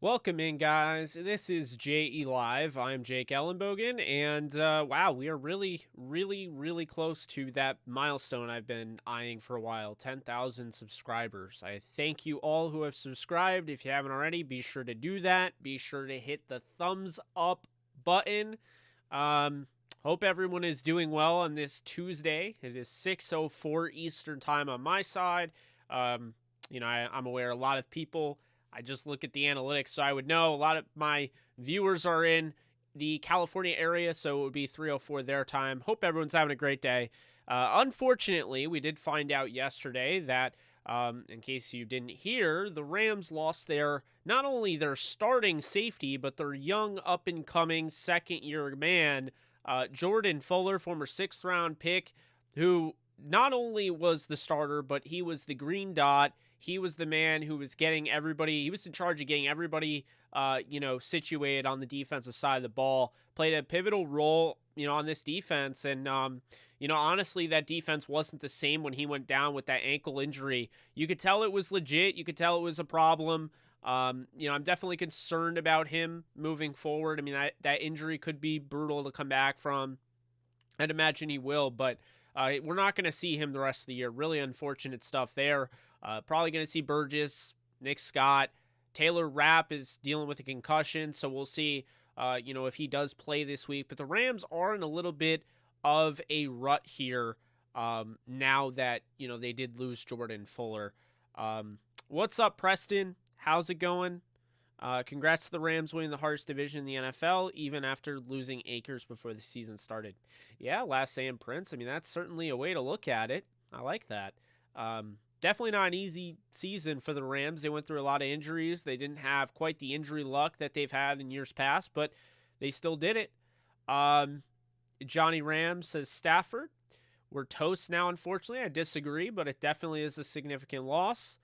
Welcome in, guys. This is JE Live. I'm Jake Ellenbogen, and wow, we are really close to that milestone I've been eyeing for a while, 10,000 subscribers. I thank you all who have subscribed. If you haven't already, be sure to do that. Be sure to hit the thumbs up button. Hope everyone is doing well on this Tuesday. It is 6:04 Eastern time on my side. I'm aware a lot of people, I just look at the analytics, so I would know a lot of my viewers are in the California area, so it would be 3:04 their time. Hope everyone's having a great day. Unfortunately, we did find out yesterday that, in case you didn't hear, the Rams lost not only their starting safety, but their young up-and-coming second-year man, Jordan Fuller, former sixth-round pick, who not only was the starter, but he was the green dot. He was the man who was getting everybody, he was in charge of getting everybody, situated on the defensive side of the ball, played a pivotal role, on this defense. And, honestly, that defense wasn't the same when he went down with that ankle injury. You could tell it was legit. You could tell it was a problem. I'm definitely concerned about him moving forward. I mean, that injury could be brutal to come back from. I'd imagine he will, but we're not going to see him the rest of the year. Really unfortunate stuff there. Probably going to see Burgess, Nick Scott. Taylor Rapp is dealing with a concussion, so we'll see, if he does play this week. But the Rams are in a little bit of a rut here now that, they did lose Jordan Fuller. What's up, Preston? How's it going? Congrats to the Rams winning the hardest division in the NFL, even after losing Akers before the season started. Yeah, last Sam Prince. I mean, that's certainly a way to look at it. I like that. Definitely not an easy season for the Rams. They went through a lot of injuries. They didn't have quite the injury luck that they've had in years past, but they still did it. Johnny Ram says Stafford. We're toast now, unfortunately. I disagree, but it definitely is a significant loss.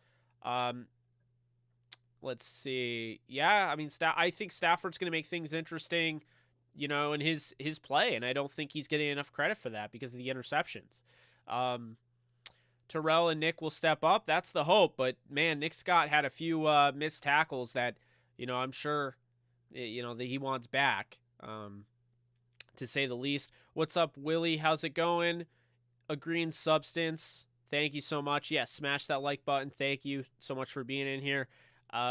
Let's see. Yeah, I mean, I think Stafford's going to make things interesting, in his play, and I don't think he's getting enough credit for that because of the interceptions. Terrell and Nick will step up. That's the hope. But, man, Nick Scott had a few missed tackles that, I'm sure, that he wants back, to say the least. What's up, Willie? How's it going? A green substance. Thank you so much. Yes, smash that like button. Thank you so much for being in here.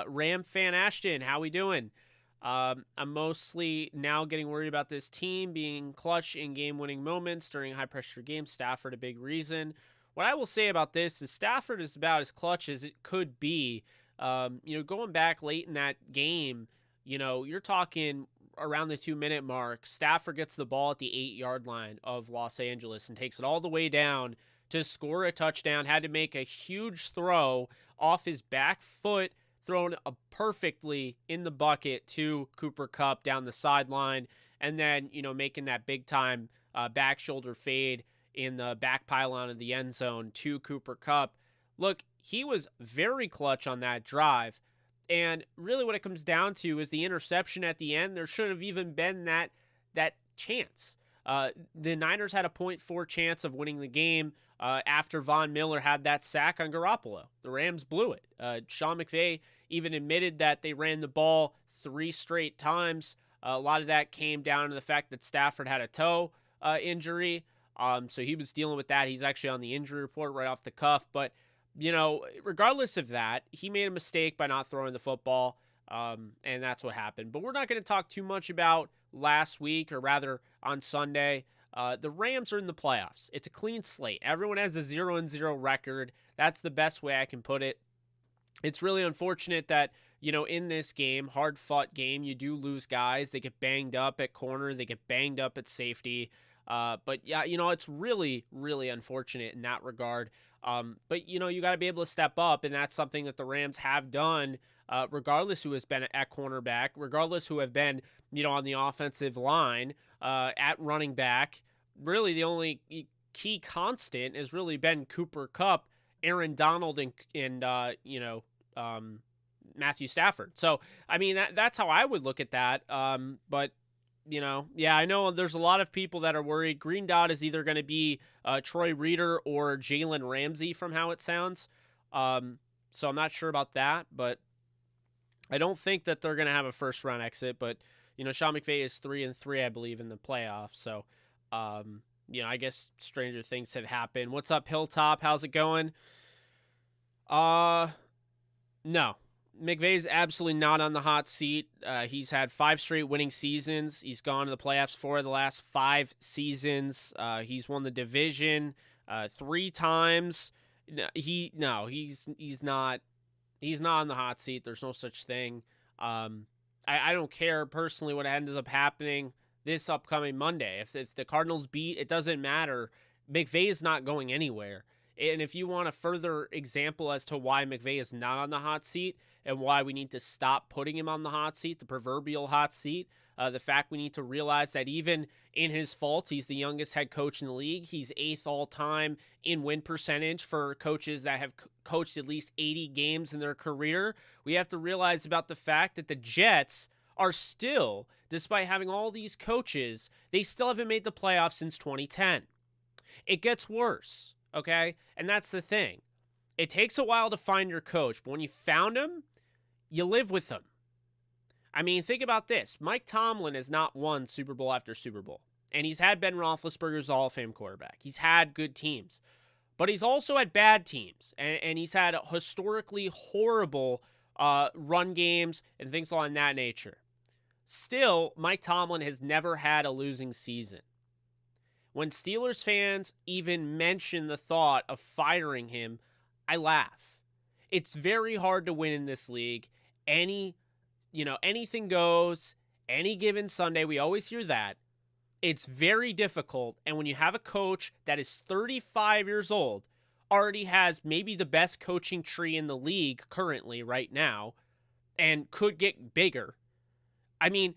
Ram Fan Ashton, how we doing? I'm mostly now getting worried about this team being clutch in game-winning moments during high-pressure games. Stafford, a big reason. What I will say about this is Stafford is about as clutch as it could be. Going back late in that game, you're talking around the 2-minute mark. Stafford gets the ball at the 8-yard line of Los Angeles and takes it all the way down to score a touchdown. Had to make a huge throw off his back foot, thrown perfectly in the bucket to Cooper Kupp down the sideline, and then, making that big-time back shoulder fade in the back pylon of the end zone to Cooper Kupp. Look, he was very clutch on that drive, and really what it comes down to is the interception at the end. There should have even been that chance. The Niners had a 0.4 chance of winning the game after Von Miller had that sack on Garoppolo. The Rams blew it. Sean McVay even admitted that they ran the ball 3 straight times. A lot of that came down to the fact that Stafford had a toe injury. So he was dealing with that. He's actually on the injury report right off the cuff. But, regardless of that, he made a mistake by not throwing the football. And that's what happened. But we're not going to talk too much about last week, or rather on Sunday. The Rams are in the playoffs. It's a clean slate. Everyone has a 0-0 record. That's the best way I can put it. It's really unfortunate that, in this game, hard-fought game, you do lose guys. They get banged up at corner. They get banged up at safety. But yeah, it's really unfortunate in that regard. But you got to be able to step up, and that's something that the Rams have done, regardless who has been at cornerback, regardless who have been, on the offensive line, at running back. Really, the only key constant has really been Cooper Kupp, Aaron Donald, and Matthew Stafford. So, I mean, that's how I would look at that. But yeah, I know there's a lot of people that are worried. Green dot is either going to be Troy Reader or Jalen Ramsey from how it sounds. So I'm not sure about that, but I don't think that they're going to have a first-round exit, but, Sean McVay is 3-3, I believe, in the playoffs. So, I guess stranger things have happened. What's up, Hilltop? How's it going? No. McVay's absolutely not on the hot seat. He's had 5 straight winning seasons. He's gone to the playoffs 4 of the last 5 seasons. He's won the division 3 times. He's not on the hot seat. There's no such thing. I don't care personally what ends up happening this upcoming Monday. If the Cardinals beat, it doesn't matter. McVay is not going anywhere. And if you want a further example as to why McVay is not on the hot seat and why we need to stop putting him on the hot seat, the proverbial hot seat, the fact we need to realize that even in his faults, he's the youngest head coach in the league. He's 8th all-time in win percentage for coaches that have coached at least 80 games in their career. We have to realize about the fact that the Jets are still, despite having all these coaches, they still haven't made the playoffs since 2010. It gets worse, okay? And that's the thing. It takes a while to find your coach, but when you found him, you live with him. I mean, think about this. Mike Tomlin has not won Super Bowl after Super Bowl, and he's had Ben Roethlisberger's Hall of Fame quarterback. He's had good teams, but he's also had bad teams, and he's had historically horrible run games and things along that nature. Still, Mike Tomlin has never had a losing season. When Steelers fans even mention the thought of firing him, I laugh. It's very hard to win in this league. Anything goes, any given Sunday, we always hear that. It's very difficult, and when you have a coach that is 35 years old, already has maybe the best coaching tree in the league currently right now, and could get bigger, I mean,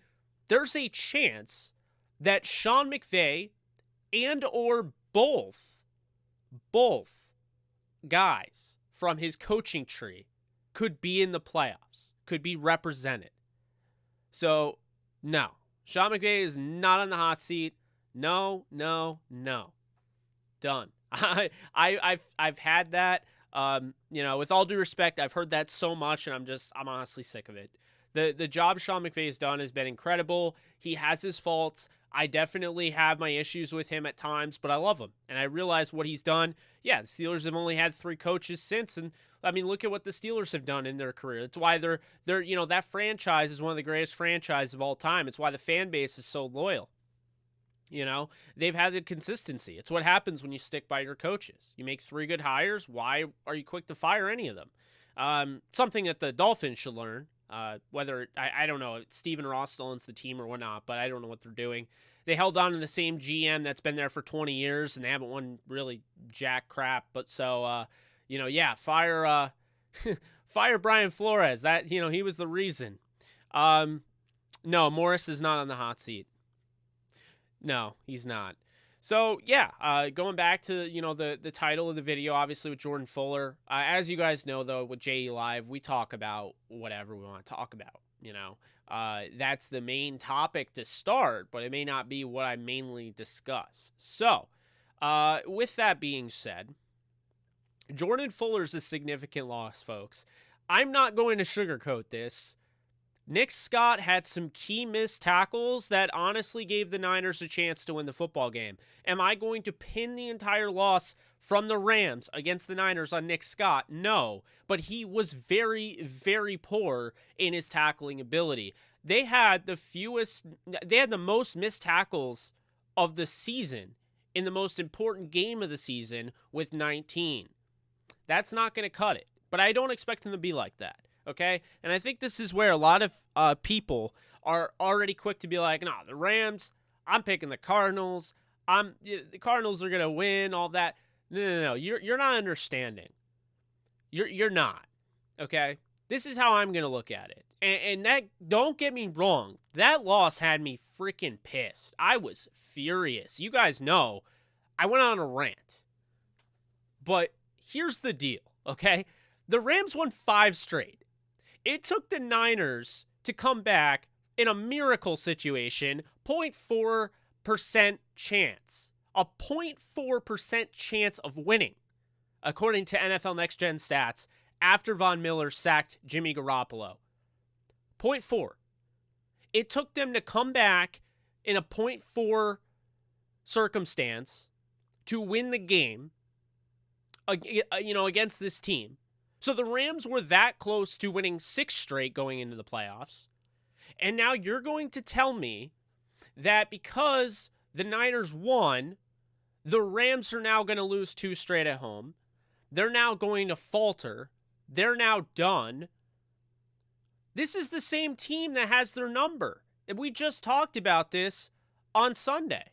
there's a chance that Sean McVay and or both guys from his coaching tree could be in the playoffs, could be represented. So, no. Sean McVay is not on the hot seat. No. Done. I've had that. With all due respect, I've heard that so much, and I'm honestly sick of it. The job Sean McVay has done has been incredible. He has his faults. I definitely have my issues with him at times, but I love him. And I realize what he's done. Yeah, the Steelers have only had 3 coaches since, and I mean, look at what the Steelers have done in their career. That's why they're that franchise is one of the greatest franchises of all time. It's why the fan base is so loyal. They've had the consistency. It's what happens when you stick by your coaches. You make 3 good hires. Why are you quick to fire any of them? Something that the Dolphins should learn. Whether, I don't know, Stephen Ross still owns the team or whatnot, but I don't know what they're doing. They held on to the same GM that's been there for 20 years, and they haven't won really jack crap. But so, fire Brian Flores. That, he was the reason. No, Morris is not on the hot seat. No, he's not. So, going back to, the title of the video, obviously with Jordan Fuller. As you guys know, though, with JE Live, we talk about whatever we want to talk about, That's the main topic to start, but it may not be what I mainly discuss. So, with that being said, Jordan Fuller's a significant loss, folks. I'm not going to sugarcoat this. Nick Scott had some key missed tackles that honestly gave the Niners a chance to win the football game. Am I going to pin the entire loss from the Rams against the Niners on Nick Scott? No, but he was very, very poor in his tackling ability. They had the most missed tackles of the season in the most important game of the season with 19. That's not going to cut it, but I don't expect him to be like that. Okay, and I think this is where a lot of people are already quick to be like, "No, the Rams. I'm picking the Cardinals. The Cardinals are gonna win. All that." No. You're not understanding. You're not. Okay, this is how I'm gonna look at it. And that, don't get me wrong, that loss had me freaking pissed. I was furious. You guys know, I went on a rant. But here's the deal. Okay, the Rams won 5 straight. It took the Niners to come back in a miracle situation, 0.4% chance. A 0.4% chance of winning, according to NFL Next Gen Stats, after Von Miller sacked Jimmy Garoppolo. 0.4. It took them to come back in a 0.4 circumstance to win the game, against this team. So the Rams were that close to winning 6 straight going into the playoffs. And now you're going to tell me that because the Niners won, the Rams are now going to lose 2 straight at home. They're now going to falter. They're now done. This is the same team that has their number. And we just talked about this on Sunday.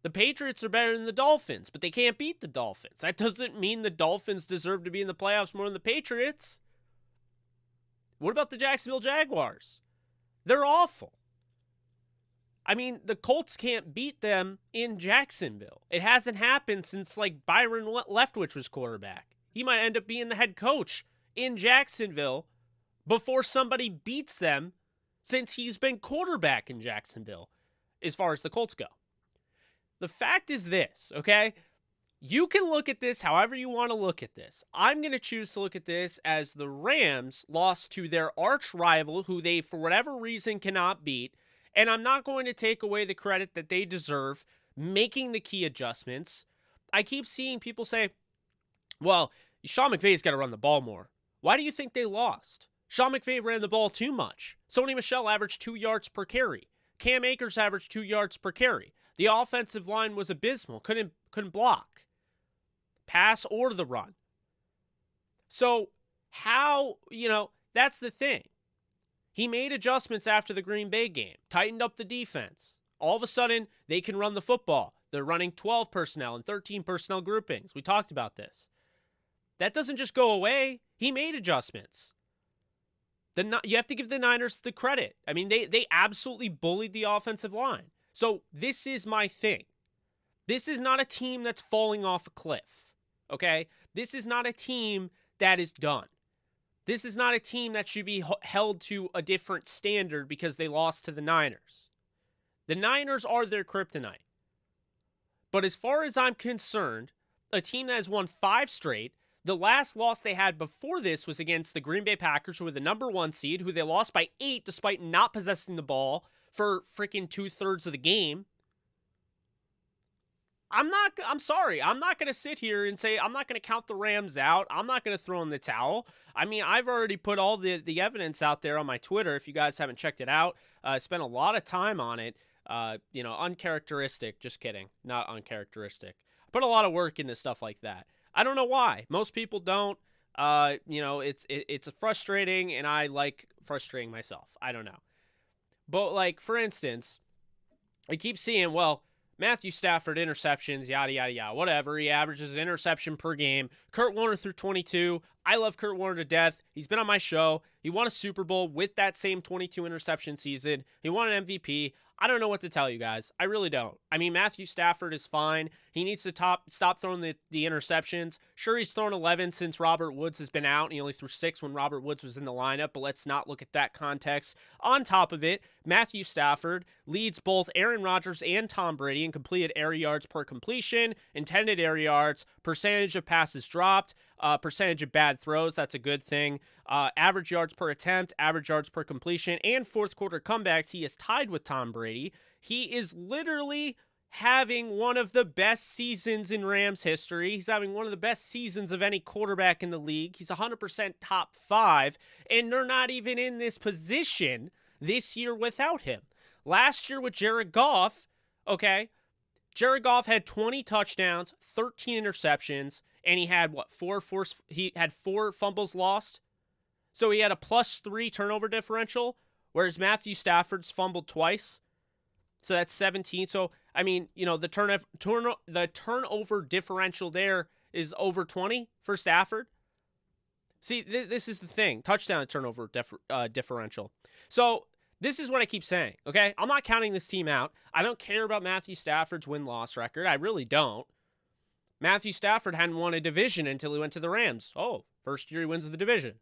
The Patriots are better than the Dolphins, but they can't beat the Dolphins. That doesn't mean the Dolphins deserve to be in the playoffs more than the Patriots. What about the Jacksonville Jaguars? They're awful. I mean, the Colts can't beat them in Jacksonville. It hasn't happened since, Byron Leftwich was quarterback. He might end up being the head coach in Jacksonville before somebody beats them since he's been quarterback in Jacksonville, as far as the Colts go. The fact is this, okay? You can look at this however you want to look at this. I'm going to choose to look at this as the Rams lost to their arch rival, who they, for whatever reason, cannot beat. And I'm not going to take away the credit that they deserve making the key adjustments. I keep seeing people say, well, Sean McVay's got to run the ball more. Why do you think they lost? Sean McVay ran the ball too much. Sony Michel averaged 2 yards per carry. Cam Akers averaged 2 yards per carry. The offensive line was abysmal. Couldn't block. Pass or the run. So how, that's the thing. He made adjustments after the Green Bay game. Tightened up the defense. All of a sudden, they can run the football. They're running 12 personnel and 13 personnel groupings. We talked about this. That doesn't just go away. He made adjustments. You have to give the Niners the credit. I mean, they absolutely bullied the offensive line. So this is my thing. This is not a team that's falling off a cliff, okay? This is not a team that is done. This is not a team that should be held to a different standard because they lost to the Niners. The Niners are their kryptonite. But as far as I'm concerned, a team that has won 5 straight, the last loss they had before this was against the Green Bay Packers, who were the number 1 seed, who they lost by 8 despite not possessing the ball for freaking 2/3 of the game. I'm sorry. I'm not going to sit here and say I'm not going to count the Rams out. I'm not going to throw in the towel. I mean, I've already put all the evidence out there on my Twitter. If you guys haven't checked it out, I spent a lot of time on it. Uncharacteristic. Just kidding. Not uncharacteristic. I put a lot of work into stuff like that. I don't know why. Most people don't. It's frustrating, and I like frustrating myself. I don't know. But, for instance, I keep seeing, Matthew Stafford interceptions, yada, yada, yada, whatever. He averages an interception per game. Kurt Warner threw 22. I love Kurt Warner to death. He's been on my show. He won a Super Bowl with that same 22 interception season. He won an MVP. I don't know what to tell you guys. I really don't. I mean, Matthew Stafford is fine. He needs to stop throwing the interceptions. Sure, he's thrown 11 since Robert Woods has been out. He only threw 6 when Robert Woods was in the lineup, but let's not look at that context. On top of it, Matthew Stafford leads both Aaron Rodgers and Tom Brady in completed air yards per completion, intended air yards, percentage of passes dropped, percentage of bad throws. That's a good thing. Average yards per attempt, average yards per completion, and fourth quarter comebacks. He is tied with Tom Brady. He is literally having one of the best seasons in Rams history. He's having one of the best seasons of any quarterback in the league. He's 100% top 5, and they're not even in this position this year without him. Last year with Jared Goff, Jared Goff had 20 touchdowns, 13 interceptions, and he had he had 4 fumbles lost. So he had a +3 turnover differential, whereas Matthew Stafford's fumbled twice. So that's 17. So, I mean, the turnover differential there is over 20 for Stafford. See, this is the thing. Touchdown turnover differential. So this is what I keep saying, okay? I'm not counting this team out. I don't care about Matthew Stafford's win-loss record. I really don't. Matthew Stafford hadn't won a division until he went to the Rams. Oh, first year he wins the division.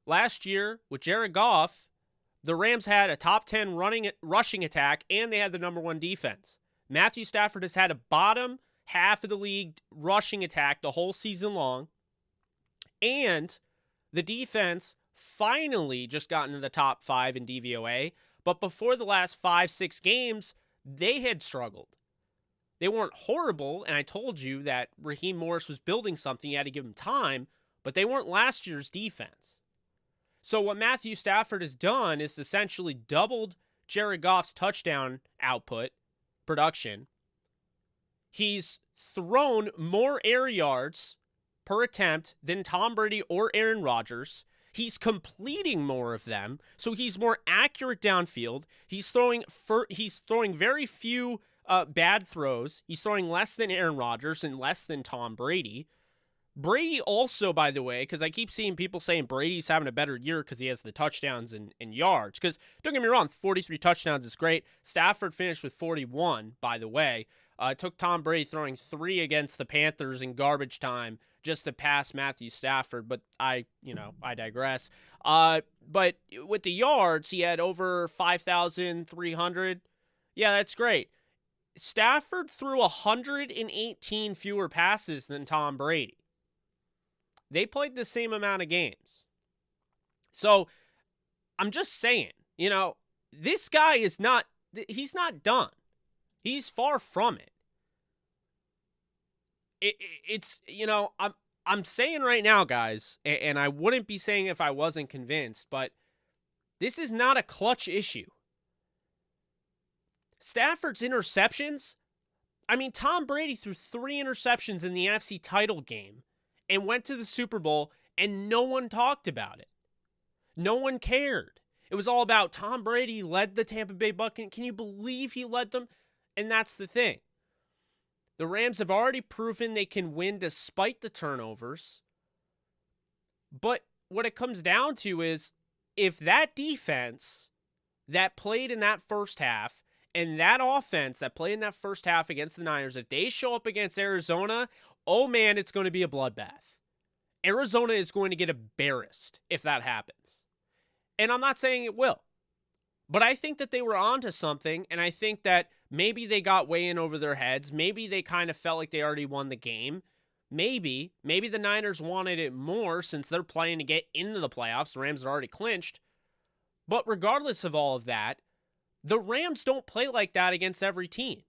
Last year, with Jared Goff, the Rams had a top 10 rushing attack, and they had the number 1 defense. Matthew Stafford has had a bottom half of the league rushing attack the whole season long, and the defense finally just got into the top 5 in DVOA, but before the last 5-6 games, they had struggled. They weren't horrible, and I told you that Raheem Morris was building something. You had to give him time, but they weren't last year's defense. So what Matthew Stafford has done is essentially doubled Jared Goff's touchdown output, production. He's thrown more air yards per attempt than Tom Brady or Aaron Rodgers. He's completing more of them, so he's more accurate downfield. He's throwing very few bad throws. He's throwing less than Aaron Rodgers and less than Tom Brady. Brady also, by the way, because I keep seeing people saying Brady's having a better year because he has the touchdowns and yards. Because don't get me wrong, 43 touchdowns is great. Stafford finished with 41, by the way. It took Tom Brady throwing 3 against the Panthers in garbage time just to pass Matthew Stafford, but I digress. But with the yards, he had over 5,300. Yeah, that's great. Stafford threw 118 fewer passes than Tom Brady. They played the same amount of games. So I'm just saying, this guy he's not done. He's far from it. I'm saying right now, guys, and I wouldn't be saying if I wasn't convinced, but this is not a clutch issue. Stafford's interceptions, Tom Brady threw 3 interceptions in the NFC title game and went to the Super Bowl, and no one talked about it. No one cared. It was all about Tom Brady led the Tampa Bay Buccaneers. Can you believe he led them? And that's the thing. The Rams have already proven they can win despite the turnovers. But what it comes down to is if that defense that played in that first half and that offense that played in that first half against the Niners, if they show up against Arizona, oh man, it's going to be a bloodbath. Arizona is going to get embarrassed if that happens. And I'm not saying it will. But I think that they were onto something, and I think that maybe they got way in over their heads. Maybe they kind of felt like they already won the game. Maybe the Niners wanted it more since they're playing to get into the playoffs. The Rams are already clinched. But regardless of all of that, the Rams don't play like that against every team.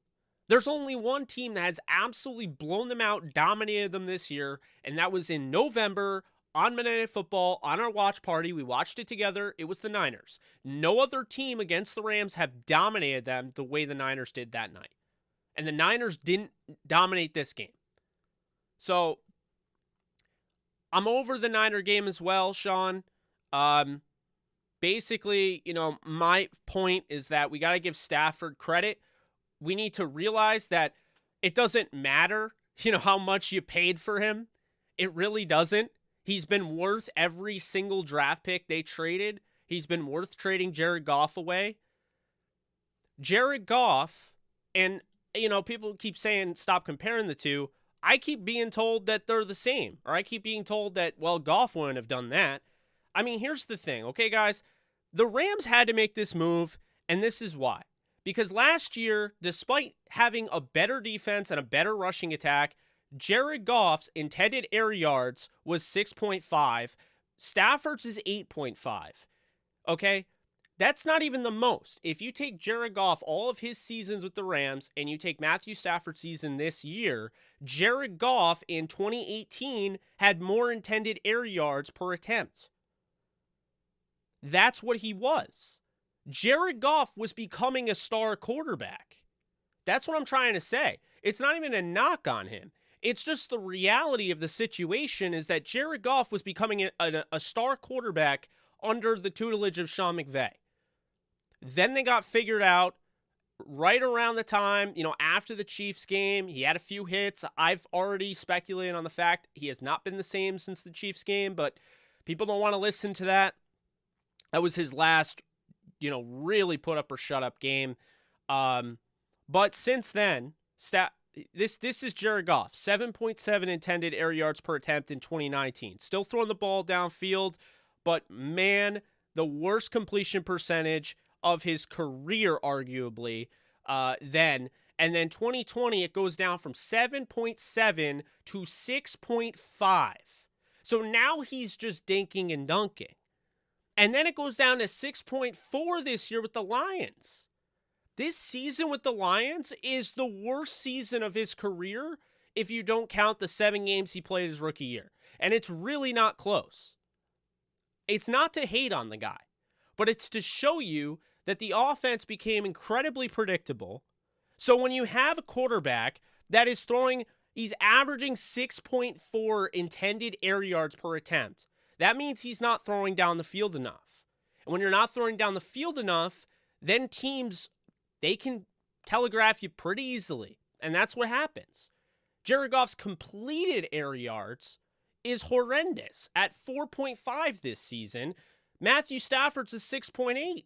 There's only one team that has absolutely blown them out, dominated them this year, and that was in November on Monday Night Football, on our watch party. We watched it together. It was the Niners. No other team against the Rams have dominated them the way the Niners did that night. And the Niners didn't dominate this game. So, I'm over the Niner game as well, Sean. Basically, my point is that we got to give Stafford credit. We need to realize that it doesn't matter, how much you paid for him. It really doesn't. He's been worth every single draft pick they traded. He's been worth trading Jared Goff away. Jared Goff, and, people keep saying stop comparing the two. I keep being told that they're the same, or I keep being told that, well, Goff wouldn't have done that. Here's the thing, okay, guys? The Rams had to make this move, and this is why. Because last year, despite having a better defense and a better rushing attack, Jared Goff's intended air yards was 6.5. Stafford's is 8.5. Okay? That's not even the most. If you take Jared Goff, all of his seasons with the Rams, and you take Matthew Stafford's season this year, Jared Goff in 2018 had more intended air yards per attempt. That's what he was. Jared Goff was becoming a star quarterback. That's what I'm trying to say. It's not even a knock on him. It's just the reality of the situation is that Jared Goff was becoming a star quarterback under the tutelage of Sean McVay. Then they got figured out right around the time, after the Chiefs game. He had a few hits. I've already speculated on the fact he has not been the same since the Chiefs game, but people don't want to listen to that. That was his last really put up or shut up game. But since then, this is Jared Goff, 7.7 intended air yards per attempt in 2019. Still throwing the ball downfield, but man, the worst completion percentage of his career, arguably, then. And then 2020, it goes down from 7.7 to 6.5. So now he's just dinking and dunking. And then it goes down to 6.4 this year with the Lions. This season with the Lions is the worst season of his career if you don't count the 7 games he played his rookie year. And it's really not close. It's not to hate on the guy, but it's to show you that the offense became incredibly predictable. So when you have a quarterback that is he's averaging 6.4 intended air yards per attempt, that means he's not throwing down the field enough. And when you're not throwing down the field enough, then teams, they can telegraph you pretty easily. And that's what happens. Jared Goff's completed air yards is horrendous at 4.5 this season. Matthew Stafford's is 6.8.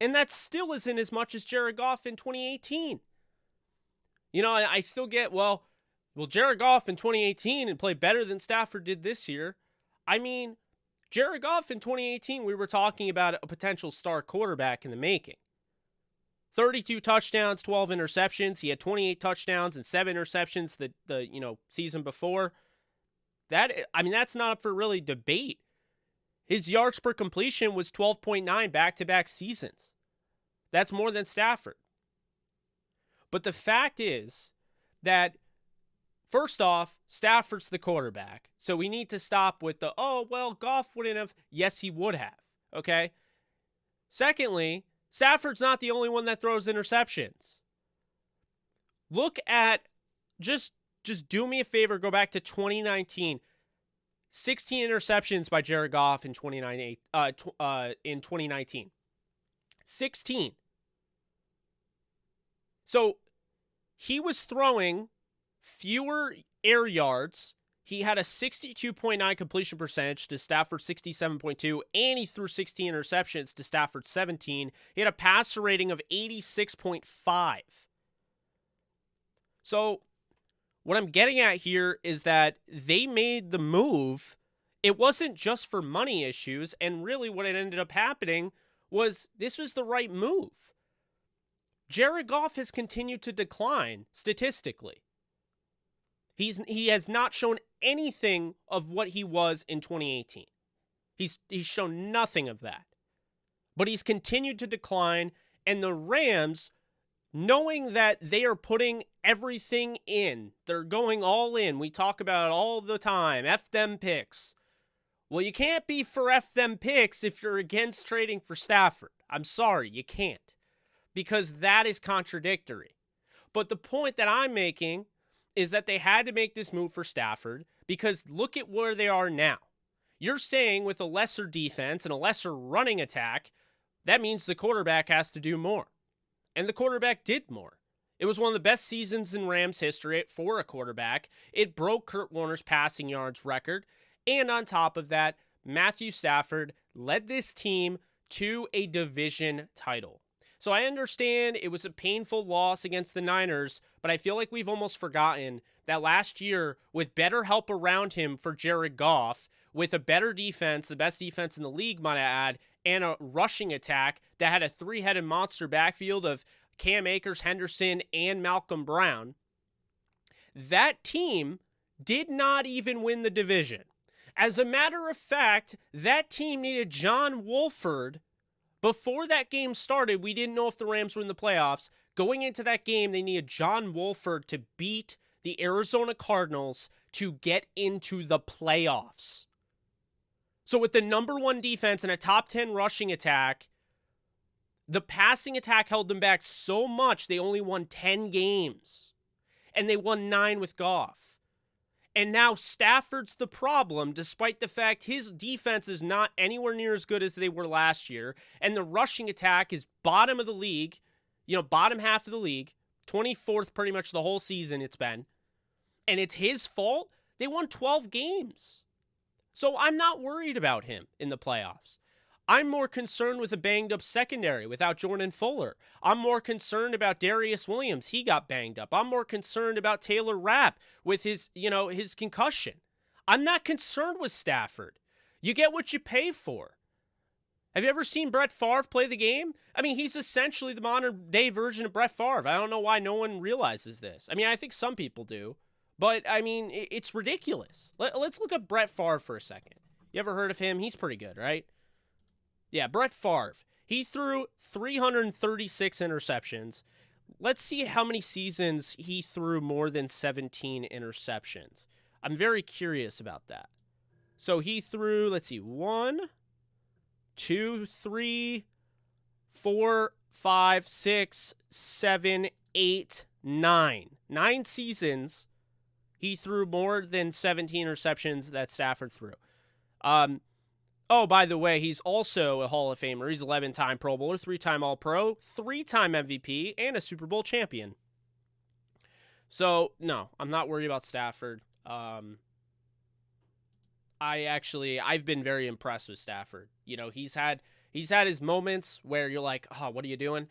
And that still isn't as much as Jared Goff in 2018. You know, I still get, well, Jared Goff in 2018 and play better than Stafford did this year. I mean, Jared Goff in 2018, we were talking about a potential star quarterback in the making. 32 touchdowns, 12 interceptions. He had 28 touchdowns and 7 interceptions the season before. That's not up for really debate. His yards per completion was 12.9 back-to-back seasons. That's more than Stafford. But the fact is that, first off, Stafford's the quarterback. So we need to stop with Goff wouldn't have. Yes, he would have. Okay? Secondly, Stafford's not the only one that throws interceptions. Look at, just do me a favor, go back to 2019. 16 interceptions by Jared Goff in 2019. 16. So he was throwing fewer air yards. He had a 62.9 completion percentage to Stafford's 67.2, and he threw 16 interceptions to Stafford's 17. He had a passer rating of 86.5. So what I'm getting at here is that they made the move. It wasn't just for money issues, and really what it ended up happening was this was the right move. Jared Goff has continued to decline statistically. He has not shown anything of what he was in 2018. He's shown nothing of that. But he's continued to decline, and the Rams, knowing that they are putting everything in, they're going all in. We talk about it all the time. F them picks. Well, you can't be for F them picks if you're against trading for Stafford. I'm sorry, you can't. Because that is contradictory. But the point that I'm making is that they had to make this move for Stafford because look at where they are now. You're saying with a lesser defense and a lesser running attack, that means the quarterback has to do more. And the quarterback did more. It was one of the best seasons in Rams history for a quarterback. It broke Kurt Warner's passing yards record. And on top of that, Matthew Stafford led this team to a division title. So I understand it was a painful loss against the Niners, but I feel like we've almost forgotten that last year, with better help around him for Jared Goff, with a better defense, the best defense in the league, might I add, and a rushing attack that had a 3-headed monster backfield of Cam Akers, Henderson, and Malcolm Brown, that team did not even win the division. As a matter of fact, that team needed John Wolford. Before that game started, we didn't know if the Rams were in the playoffs. Going into that game, they needed John Wolford to beat the Arizona Cardinals to get into the playoffs. So with the number 1 defense and a top 10 rushing attack, the passing attack held them back so much they only won 10 games. And they won 9 with Goff. And now Stafford's the problem, despite the fact his defense is not anywhere near as good as they were last year. And the rushing attack is bottom of the league, bottom half of the league, 24th pretty much the whole season it's been. And it's his fault. They won 12 games. So I'm not worried about him in the playoffs. I'm more concerned with a banged-up secondary without Jordan Fuller. I'm more concerned about Darius Williams. He got banged up. I'm more concerned about Taylor Rapp with his concussion. I'm not concerned with Stafford. You get what you pay for. Have you ever seen Brett Favre play the game? I mean, he's essentially the modern-day version of Brett Favre. I don't know why no one realizes this. I mean, I think some people do. But, I mean, it's ridiculous. Let's look at Brett Favre for a second. You ever heard of him? He's pretty good, right? Yeah, Brett Favre. He threw 336 interceptions. Let's see how many seasons he threw more than 17 interceptions. I'm very curious about that. So he threw, let's see, 1, 2, 3, 4, 5, 6, 7, 8, 9. 9 seasons he threw more than 17 interceptions that Stafford threw. Oh, by the way, he's also a Hall of Famer. He's 11-time Pro Bowler, 3-time All-Pro, 3-time MVP, and a Super Bowl champion. So, no, I'm not worried about Stafford. I've been very impressed with Stafford. You know, he's had his moments where you're like, oh, what are you doing?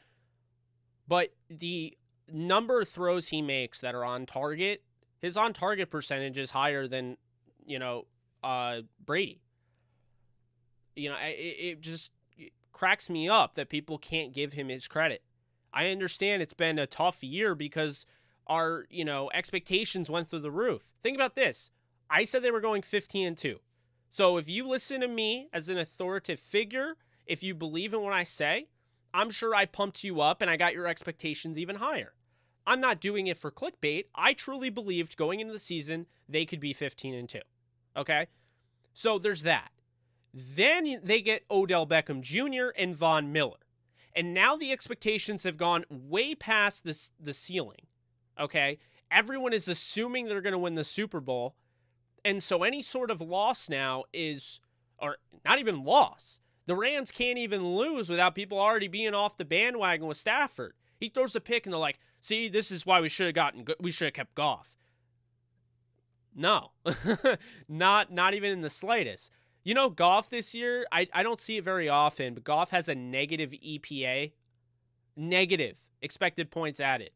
But the number of throws he makes that are on target, his on target percentage is higher than, Brady. It just cracks me up that people can't give him his credit. I understand it's been a tough year because our, expectations went through the roof. Think about this. I said they were going 15-2. So if you listen to me as an authoritative figure, if you believe in what I say, I'm sure I pumped you up and I got your expectations even higher. I'm not doing it for clickbait. I truly believed going into the season they could be 15-2. Okay? So there's that. Then they get Odell Beckham Jr. and Von Miller. And now the expectations have gone way past the ceiling. Okay? Everyone is assuming they're going to win the Super Bowl. And so any sort of loss now is, or not even loss. The Rams can't even lose without people already being off the bandwagon with Stafford. He throws a pick and they're like, see, this is why we should have kept Goff. No, not even in the slightest. Goff this year, I don't see it very often, but Goff has a negative EPA, negative expected points added.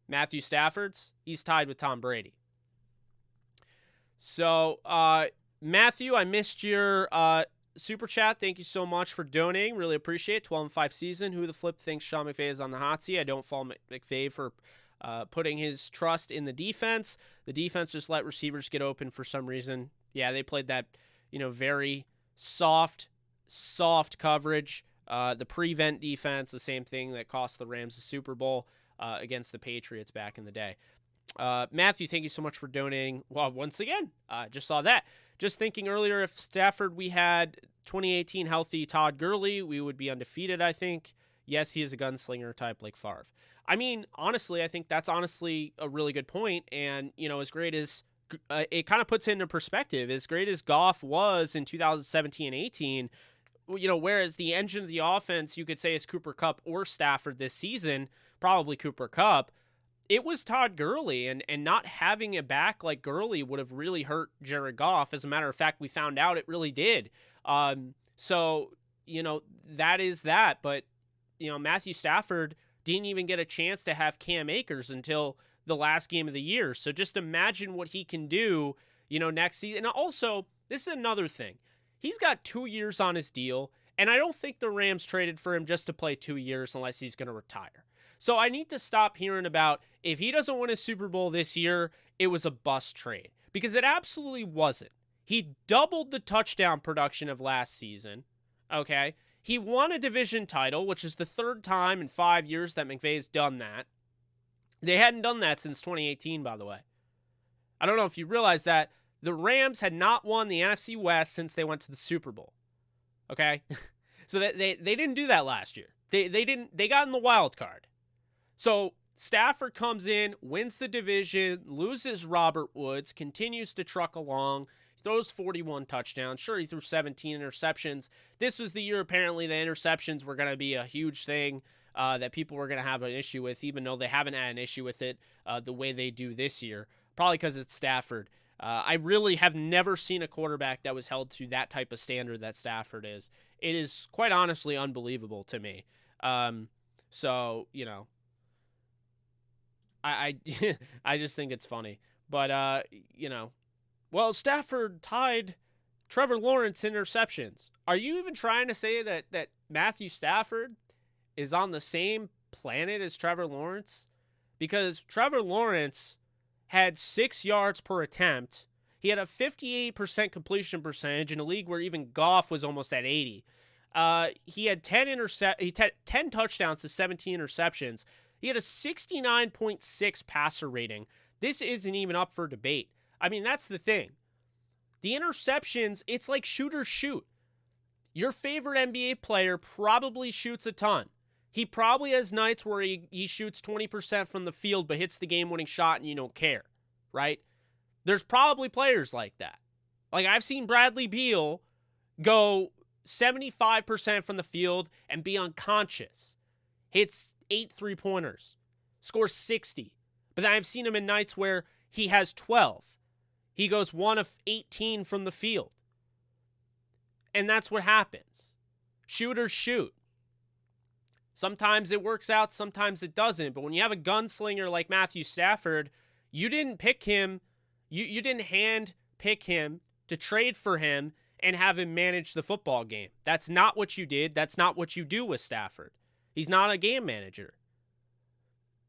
Matthew Stafford's, he's tied with Tom Brady. So, Matthew, I missed your super chat. Thank you so much for donating. Really appreciate it. 12-5 season. Who the flip thinks Sean McVay is on the hot seat? I don't follow McVay for putting his trust in the defense. The defense just let receivers get open for some reason. Yeah, they played that, very soft coverage. The prevent defense, the same thing that cost the Rams the Super Bowl against the Patriots back in the day. Matthew, thank you so much for donating. Well, once again, just saw that. Just thinking earlier, if Stafford, we had 2018 healthy Todd Gurley, we would be undefeated, I think. Yes, he is a gunslinger type like Favre. I mean, honestly, I think that's honestly a really good point. And, as great as it kind of puts into perspective, as great as Goff was in 2017 and 18, whereas the engine of the offense, you could say, is Cooper Kupp or Stafford this season, probably Cooper Kupp. It was Todd Gurley, and not having a back like Gurley would have really hurt Jared Goff. As a matter of fact, we found out it really did. So, that is that. But, Matthew Stafford didn't even get a chance to have Cam Akers until the last game of the year. So just imagine what he can do, next season. And also, this is another thing. He's got 2 years on his deal, and I don't think the Rams traded for him just to play 2 years unless he's going to retire. So I need to stop hearing about if he doesn't win a Super Bowl this year, it was a bust trade. Because it absolutely wasn't. He doubled the touchdown production of last season. Okay? He won a division title, which is the third time in 5 years that McVay's done that. They hadn't done that since 2018, by the way. I don't know if you realize that the Rams had not won the NFC West since they went to the Super Bowl. Okay? So they didn't do that last year. They got in the wild card. So Stafford comes in, wins the division, loses Robert Woods, continues to truck along, throws 41 touchdowns. Sure, he threw 17 interceptions. This was the year, apparently, the interceptions were going to be a huge thing that people were going to have an issue with, even though they haven't had an issue with it the way they do this year, probably because it's Stafford. I really have never seen a quarterback that was held to that type of standard that Stafford is. It is quite honestly unbelievable to me. So, I just think it's funny. But, well, Stafford tied Trevor Lawrence interceptions. Are you even trying to say that Matthew Stafford is on the same planet as Trevor Lawrence? Because Trevor Lawrence had 6 yards per attempt. He had a 58% completion percentage in a league where even Goff was almost at 80. He had 10 touchdowns to 17 interceptions. He had a 69.6 passer rating. This isn't even up for debate. I mean, that's the thing. The interceptions, it's like shoot or shoot. Your favorite NBA player probably shoots a ton. He probably has nights where he shoots 20% from the field but hits the game-winning shot and you don't care, right? There's probably players like that. Like, I've seen Bradley Beal go 75% from the field and be unconscious. Hits 8 3-pointers. Scores 60. But then I've seen him in nights where he has 12. He goes 1 of 18 from the field. And that's what happens. Shooters shoot. Sometimes it works out, sometimes it doesn't. But when you have a gunslinger like Matthew Stafford, you didn't pick him. You didn't hand pick him to trade for him and have him manage the football game. That's not what you did. That's not what you do with Stafford. He's not a game manager.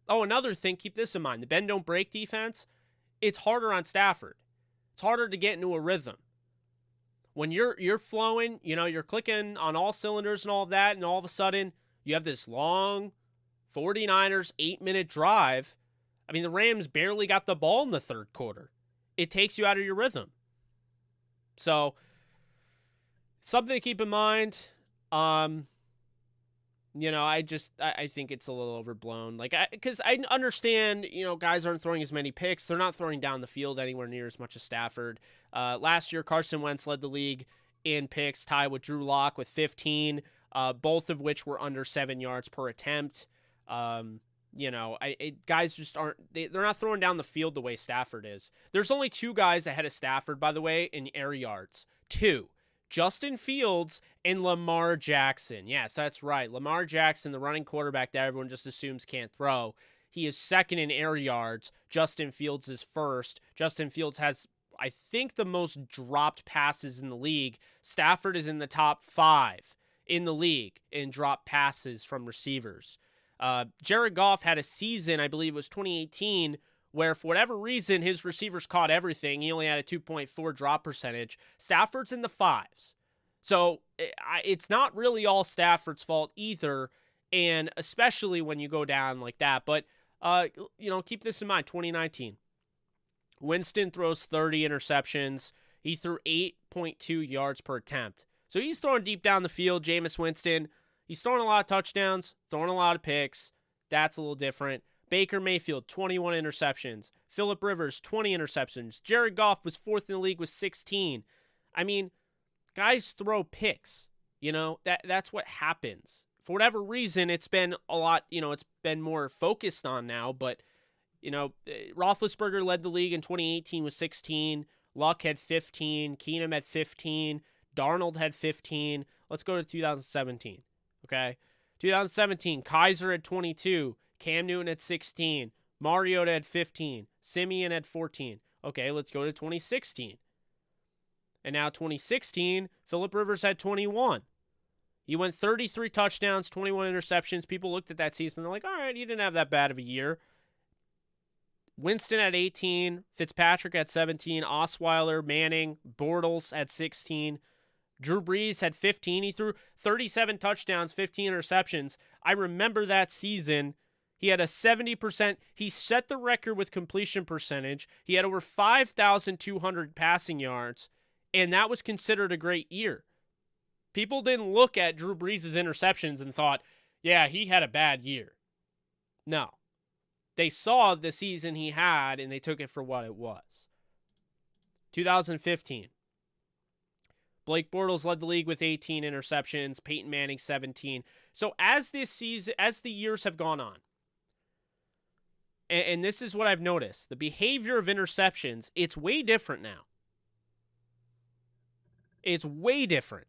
Oh, another thing, keep this in mind. The bend don't break defense, it's harder on Stafford. It's harder to get into a rhythm. When you're flowing, you're clicking on all cylinders and all of that, and all of a sudden you have this long 49ers 8-minute drive. I mean, the Rams barely got the ball in the third quarter. It takes you out of your rhythm. So, something to keep in mind. I think it's a little overblown. Because I understand, guys aren't throwing as many picks. They're not throwing down the field anywhere near as much as Stafford. Last year, Carson Wentz led the league in picks, tied with Drew Lock with 15, both of which were under 7 yards per attempt. Guys just they're not throwing down the field the way Stafford is. There's only 2 guys ahead of Stafford, by the way, in air yards. 2. Justin Fields and Lamar Jackson. Yes, that's right. Lamar Jackson, the running quarterback that everyone just assumes can't throw. He is second in air yards. Justin Fields is first. Justin Fields has, I think, the most dropped passes in the league. Stafford is in the top 5 in the league in drop passes from receivers. Jared Goff had a season, I believe it was 2018, where for whatever reason his receivers caught everything. He only had a 2.4 drop percentage. Stafford's in the 5s. So it's not really all Stafford's fault either, and especially when you go down like that. But, keep this in mind, 2019. Winston throws 30 interceptions. He threw 8.2 yards per attempt. So he's throwing deep down the field, Jameis Winston. He's throwing a lot of touchdowns, throwing a lot of picks. That's a little different. Baker Mayfield, 21 interceptions. Phillip Rivers, 20 interceptions. Jared Goff was 4th in the league with 16. I mean, guys throw picks. That's what happens. For whatever reason, it's been a lot, it's been more focused on now. But, Roethlisberger led the league in 2018 with 16. Luck had 15. Keenum had 15. Darnold had 15. Let's go to 2017. Okay? 2017, Kaiser had 22. Cam Newton had 16. Mariota had 15. Simeon had 14. Okay, let's go to 2016. And now 2016, Phillip Rivers had 21. He went 33 touchdowns, 21 interceptions. People looked at that season. They're like, all right, he didn't have that bad of a year. Winston had 18. Fitzpatrick had 17. Osweiler, Manning, Bortles had 16. Drew Brees had 15. He threw 37 touchdowns, 15 interceptions. I remember that season. He had a 70%. He set the record with completion percentage. He had over 5,200 passing yards, and that was considered a great year. People didn't look at Drew Brees' interceptions and thought, yeah, he had a bad year. No. They saw the season he had, and they took it for what it was. 2015. Blake Bortles led the league with 18 interceptions. Peyton Manning, 17. So as the years have gone on, and this is what I've noticed, the behavior of interceptions, it's way different now. It's way different.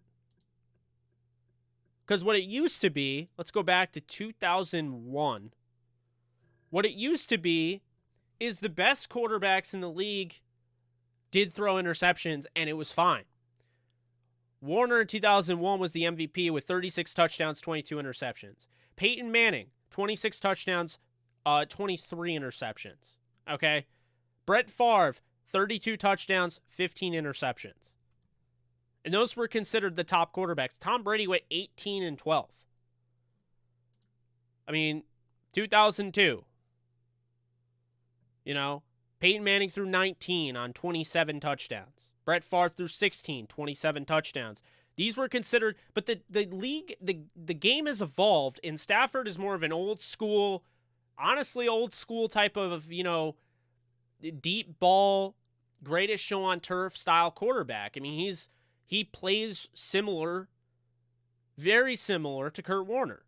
Because what it used to be, let's go back to 2001. What it used to be is the best quarterbacks in the league did throw interceptions, and it was fine. Warner in 2001 was the MVP with 36 touchdowns, 22 interceptions. Peyton Manning, 26 touchdowns, 23 interceptions. Okay? Brett Favre, 32 touchdowns, 15 interceptions. And those were considered the top quarterbacks. Tom Brady went 18-12. I mean, 2002. Peyton Manning threw 19 on 27 touchdowns. Brett Favre threw 16, 27 touchdowns. These were considered, but the league, the game has evolved, and Stafford is more of an old school type of, deep ball, greatest show on turf style quarterback. I mean, he plays similar, very similar to Kurt Warner.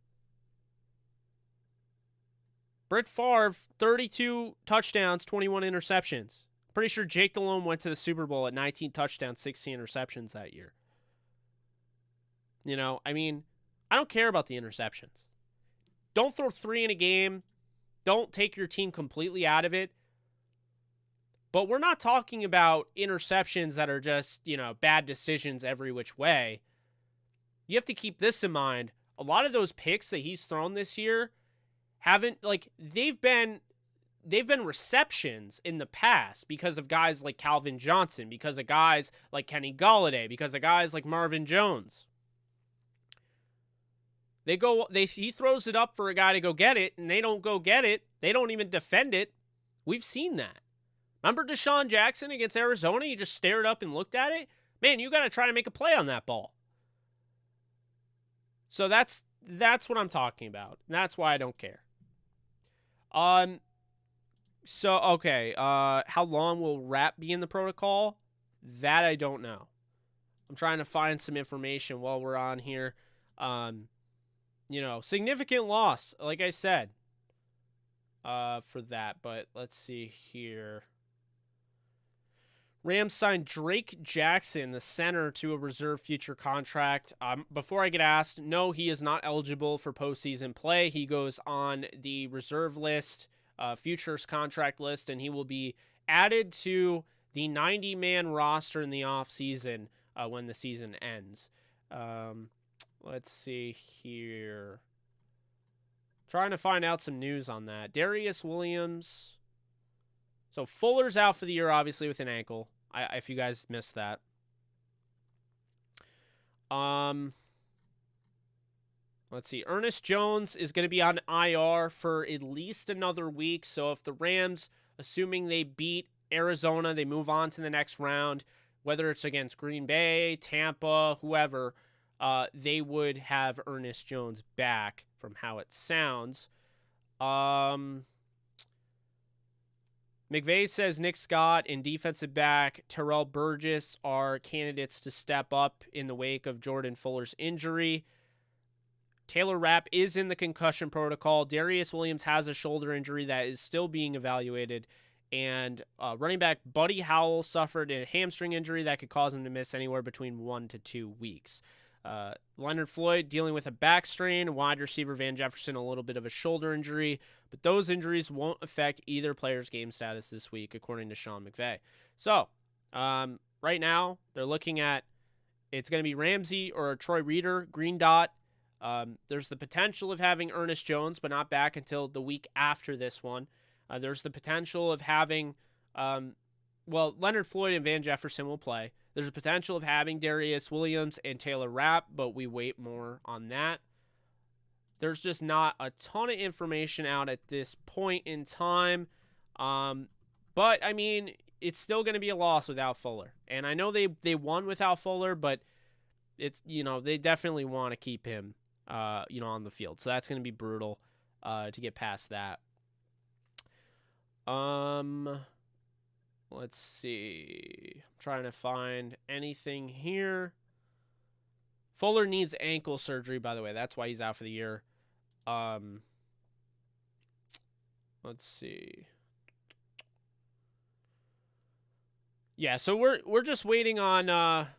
Brett Favre, 32 touchdowns, 21 interceptions. Pretty sure Jake Delhomme went to the Super Bowl at 19 touchdowns, 16 interceptions that year. I don't care about the interceptions. Don't throw 3 in a game. Don't take your team completely out of it. But we're not talking about interceptions that are just, bad decisions every which way. You have to keep this in mind. A lot of those picks that he's thrown this year they've been receptions in the past because of guys like Calvin Johnson, because of guys like Kenny Golladay, because of guys like Marvin Jones. He throws it up for a guy to go get it, and they don't go get it. They don't even defend it. We've seen that. Remember Deshaun Jackson against Arizona? You just stared up and looked at it? Man, you got to try to make a play on that ball. So that's what I'm talking about. And that's why I don't care. How long will rap be in the protocol? That I don't know. I'm trying to find some information while we're on here. Significant loss, like I said, for that. But let's see here. Rams signed Drake Jackson, the center, to a reserve future contract. Before I get asked, no, he is not eligible for postseason play. He goes on the reserve list, futures contract list, and he will be added to the 90-man roster in the offseason when the season ends. Let's see here. Trying to find out some news on that. Darius Williams. So Fuller's out for the year, obviously, with an ankle. If you guys missed that. Let's see. Ernest Jones is going to be on IR for at least another week. So if the Rams, assuming they beat Arizona, they move on to the next round, whether it's against Green Bay, Tampa, whoever, they would have Ernest Jones back from how it sounds. McVay says Nick Scott and defensive back Terrell Burgess are candidates to step up in the wake of Jordan Fuller's injury. Taylor Rapp is in the concussion protocol. Darius Williams has a shoulder injury that is still being evaluated. And running back Buddy Howell suffered a hamstring injury that could cause him to miss anywhere between 1 to 2 weeks. Leonard Floyd dealing with a back strain, wide receiver Van Jefferson a little bit of a shoulder injury, but those injuries won't affect either player's game status this week, according to Sean McVay. So, right now, they're looking at it's going to be Ramsey or Troy Reeder, green dot. There's the potential of having Ernest Jones, but not back until the week after this one. There's the potential of having, Leonard Floyd and Van Jefferson will play. There's a potential of having Darius Williams and Taylor Rapp, but we wait more on that. There's just not a ton of information out at this point in time. But, I mean, it's still going to be a loss without Fuller. And I know they won without Fuller, but it's, they definitely want to keep him, on the field. So that's going to be brutal to get past that. Let's see. I'm trying to find anything here. Fuller needs ankle surgery, by the way. That's why he's out for the year. Let's see. Yeah, so we're just waiting on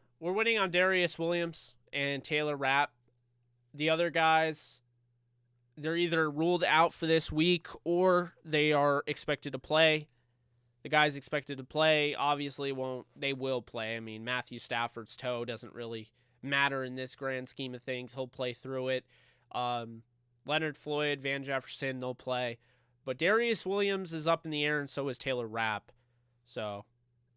Darius Williams and Taylor Rapp. The other guys, they're either ruled out for this week or they are expected to play. The guys expected to play obviously will play. I mean, Matthew Stafford's toe doesn't really matter in this grand scheme of things. He'll play through it. Leonard Floyd, Van Jefferson, they'll play. But Darius Williams is up in the air, and so is Taylor Rapp. So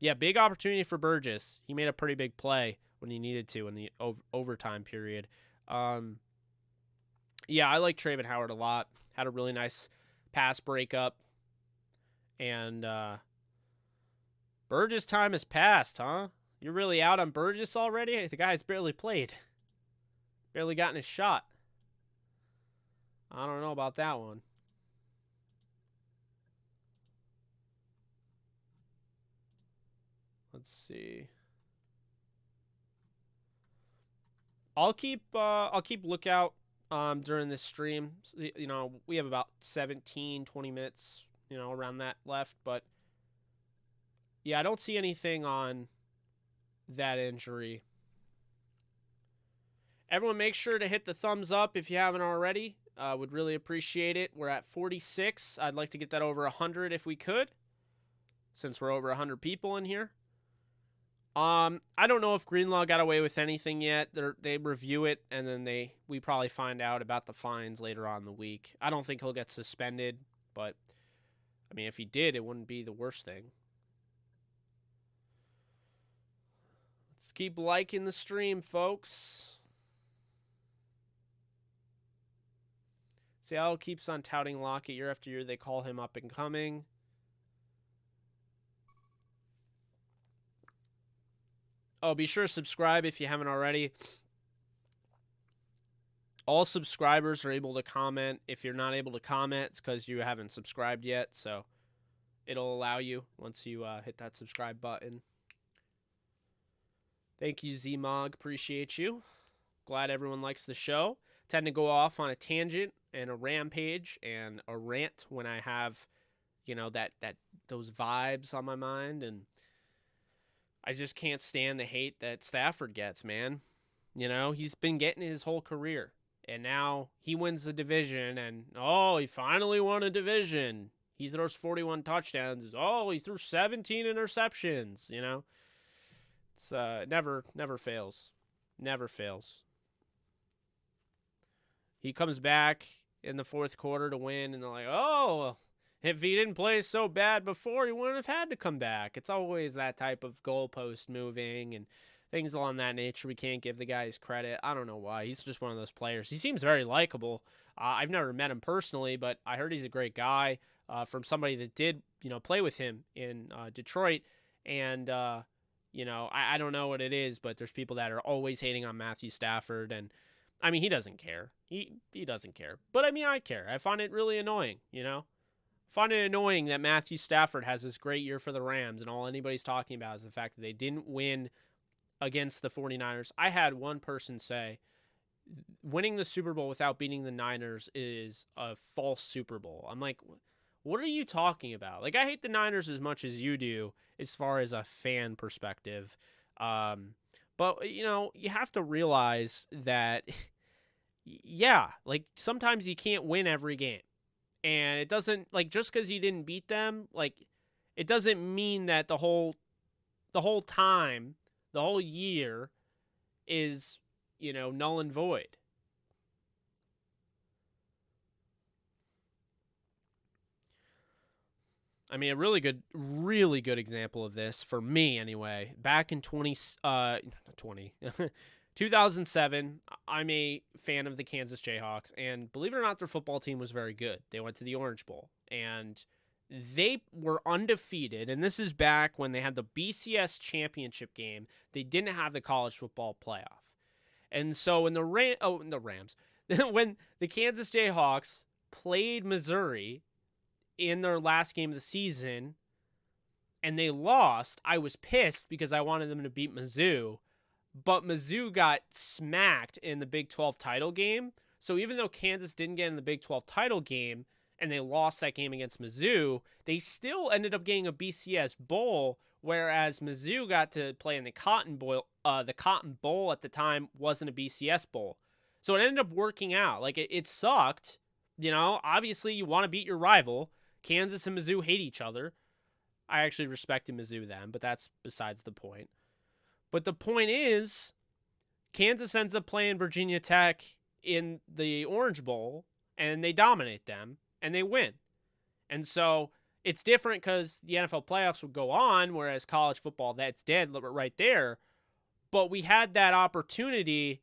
Yeah, big opportunity for Burgess. He made a pretty big play when he needed to in the overtime period. Yeah, I like Trayvon Howard a lot. Had a really nice pass breakup. And Burgess time has passed, huh? You're really out on Burgess already? The guy's barely played. Barely gotten his shot. I don't know about that one. Let's see. I'll keep lookout during this stream. You know, we have about 17, 20 minutes, you know, around that left, but yeah, I don't see anything on that injury. Everyone make sure to hit the thumbs up if you haven't already. Would really appreciate it. We're at 46. I'd like to get that over 100 if we could, since we're over 100 people in here. I don't know if Greenlaw got away with anything yet. They review it, and then we probably find out about the fines later on in the week. I don't think he'll get suspended, but I mean, if he did, it wouldn't be the worst thing. Let's keep liking the stream, folks. Seattle keeps on touting Lockett year after year. They call him up and coming. Oh, be sure to subscribe if you haven't already. All subscribers are able to comment. If you're not able to comment, it's because you haven't subscribed yet. So it'll allow you once you hit that subscribe button. Thank you, Zmog. Appreciate you. Glad everyone likes the show. Tend to go off on a tangent and a rampage and a rant when I have, you know, those vibes on my mind, and I just can't stand the hate that Stafford gets, man. You know, he's been getting his whole career, and now he wins the division, and he finally won a division. He throws 41 touchdowns. He threw 17 interceptions, you know. It's never fails. Never fails. He comes back in the fourth quarter to win, and they're like, if he didn't play so bad before, he wouldn't have had to come back. It's always that type of goalpost moving and things along that nature. We can't give the guy his credit. I don't know why. He's just one of those players. He seems very likable. I've never met him personally, but I heard he's a great guy from somebody that did, you know, play with him in Detroit. And, you know, I don't know what it is, but there's people that are always hating on Matthew Stafford. And, I mean, he doesn't care. He doesn't care. But, I mean, I care. I find it really annoying, you know? Find it annoying that Matthew Stafford has this great year for the Rams, and all anybody's talking about is the fact that they didn't win against the 49ers. I had one person say winning the Super Bowl without beating the Niners is a false Super Bowl. I'm like, what are you talking about? Like, I hate the Niners as much as you do as far as a fan perspective. But, you know, you have to realize that, yeah, like, sometimes you can't win every game. And it doesn't, like, just because you didn't beat them, like, it doesn't mean that the whole time, the whole year is, you know, null and void. I mean, a really good example of this, for me anyway, back in 2007, I'm a fan of the Kansas Jayhawks, and believe it or not, their football team was very good. They went to the Orange Bowl, and they were undefeated, and this is back when they had the BCS championship game. They didn't have the college football playoff. And so when the Rams, when the Kansas Jayhawks played Missouri in their last game of the season, and they lost, I was pissed because I wanted them to beat Mizzou. But Mizzou got smacked in the Big 12 title game. So even though Kansas didn't get in the Big 12 title game and they lost that game against Mizzou, they still ended up getting a BCS bowl, whereas Mizzou got to play in the Cotton Bowl. The Cotton Bowl at the time wasn't a BCS bowl. So it ended up working out. Like, it sucked. You know, obviously you want to beat your rival. Kansas and Mizzou hate each other. I actually respected Mizzou then, but that's besides the point. But the point is, Kansas ends up playing Virginia Tech in the Orange Bowl, and they dominate them, and they win. And so It's different because the NFL playoffs would go on, whereas college football, that's dead right there. But we had that opportunity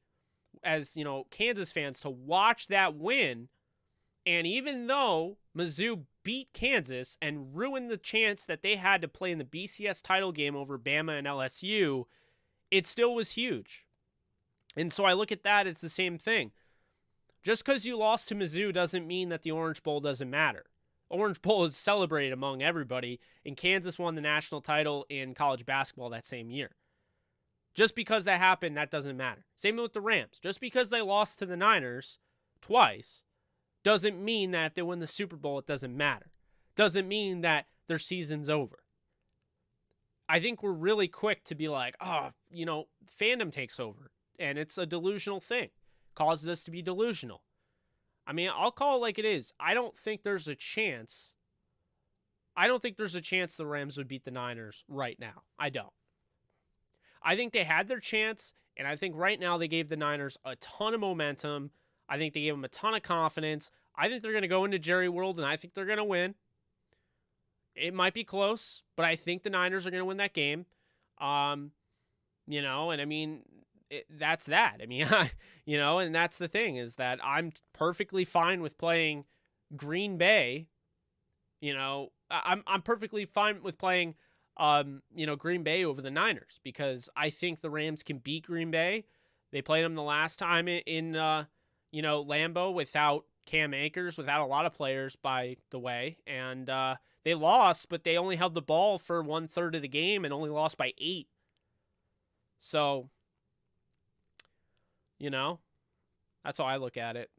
as, Kansas fans to watch that win. And even though Mizzou beat Kansas and ruined the chance that they had to play in the BCS title game over Bama and LSU, it still was huge. And so I look at that, it's the same thing. Just because you lost to Mizzou doesn't mean that the Orange Bowl doesn't matter. Orange Bowl is celebrated among everybody, and Kansas won the national title in college basketball that same year. Just because that happened, that doesn't matter. Same with the Rams. Just because they lost to the Niners twice doesn't mean that if they win the Super Bowl, it doesn't matter. Doesn't mean that their season's over. I think we're really quick to be like, fandom takes over. And it's a delusional thing. Causes us to be delusional. I mean, I'll call it like it is. I don't think there's a chance the Rams would beat the Niners right now. I don't. I think they had their chance, and I think right now they gave the Niners a ton of momentum. I think they gave them a ton of confidence. I think they're going to go into Jerry World, and I think they're going to win. It might be close, but I think the Niners are going to win that game. And I mean, that's that. I mean, and that's the thing is that I'm perfectly fine with playing Green Bay. I'm perfectly fine with playing, Green Bay over the Niners because I think the Rams can beat Green Bay. They played them the last time in Lambeau without Cam Akers, without a lot of players, by the way. And they lost, but they only held the ball for 1/3 of the game and only lost by 8. So, that's how I look at it.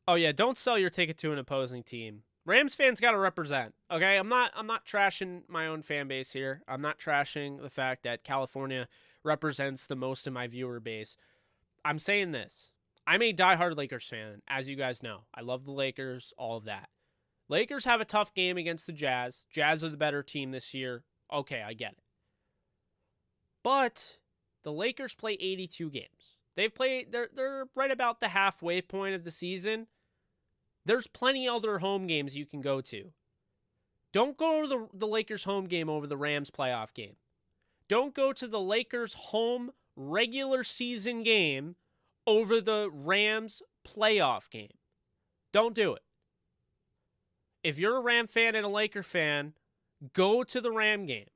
Oh yeah, don't sell your ticket to an opposing team. Rams fans got to represent. Okay, I'm not trashing my own fan base here. I'm not trashing the fact that California represents the most of my viewer base. I'm saying this. I'm a diehard Lakers fan, as you guys know. I love the Lakers, all of that. Lakers have a tough game against the Jazz. Jazz are the better team this year. Okay, I get it. But the Lakers play 82 games. They're right about the halfway point of the season. There's plenty other home games you can go to. Don't go to the Lakers home game over the Rams playoff game. Don't go to the Lakers home regular season game over the Rams playoff game. Don't do it. If you're a Ram fan and a Laker fan, go to the Ram game.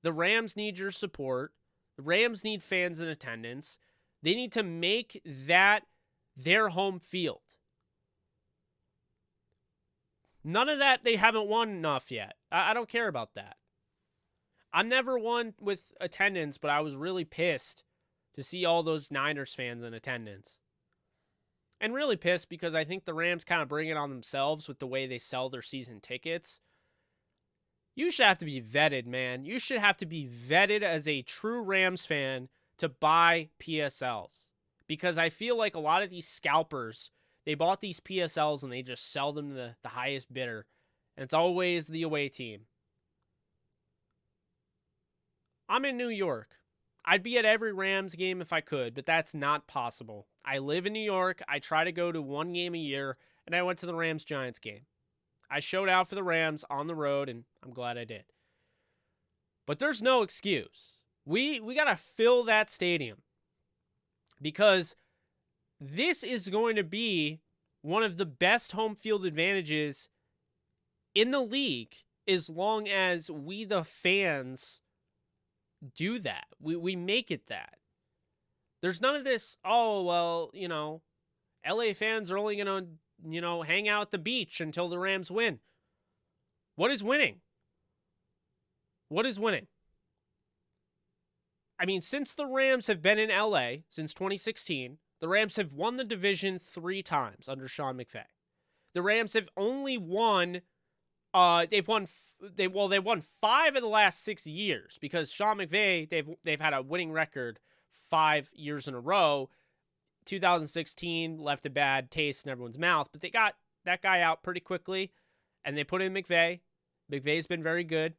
The Rams need your support. The Rams need fans in attendance. They need to make that their home field. None of that, they haven't won enough yet. I don't care about that. I'm never one with attendance, but I was really pissed to see all those Niners fans in attendance. And really pissed because I think the Rams kind of bring it on themselves with the way they sell their season tickets. You should have to be vetted, man. You should have to be vetted as a true Rams fan to buy PSLs. Because I feel like a lot of these scalpers, they bought these PSLs and they just sell them to the highest bidder. And it's always the away team. I'm in New York. I'd be at every Rams game if I could, but that's not possible. I live in New York. I try to go to one game a year, and I went to the Rams-Giants game. I showed out for the Rams on the road, and I'm glad I did. But there's no excuse. We got to fill that stadium because this is going to be one of the best home field advantages in the league as long as we, the fans, do that. We make it that. There's none of this, LA fans are only going to, hang out at the beach until the Rams win. What is winning? What is winning? I mean, since the Rams have been in LA since 2016, the Rams have won the division 3 times under Sean McVay. The Rams have only won they've won 5 of the last 6 years because Sean McVay, they've had a winning record 5 years in a row. 2016 left a bad taste in everyone's mouth, but they got that guy out pretty quickly, and they put in McVay. McVay's been very good.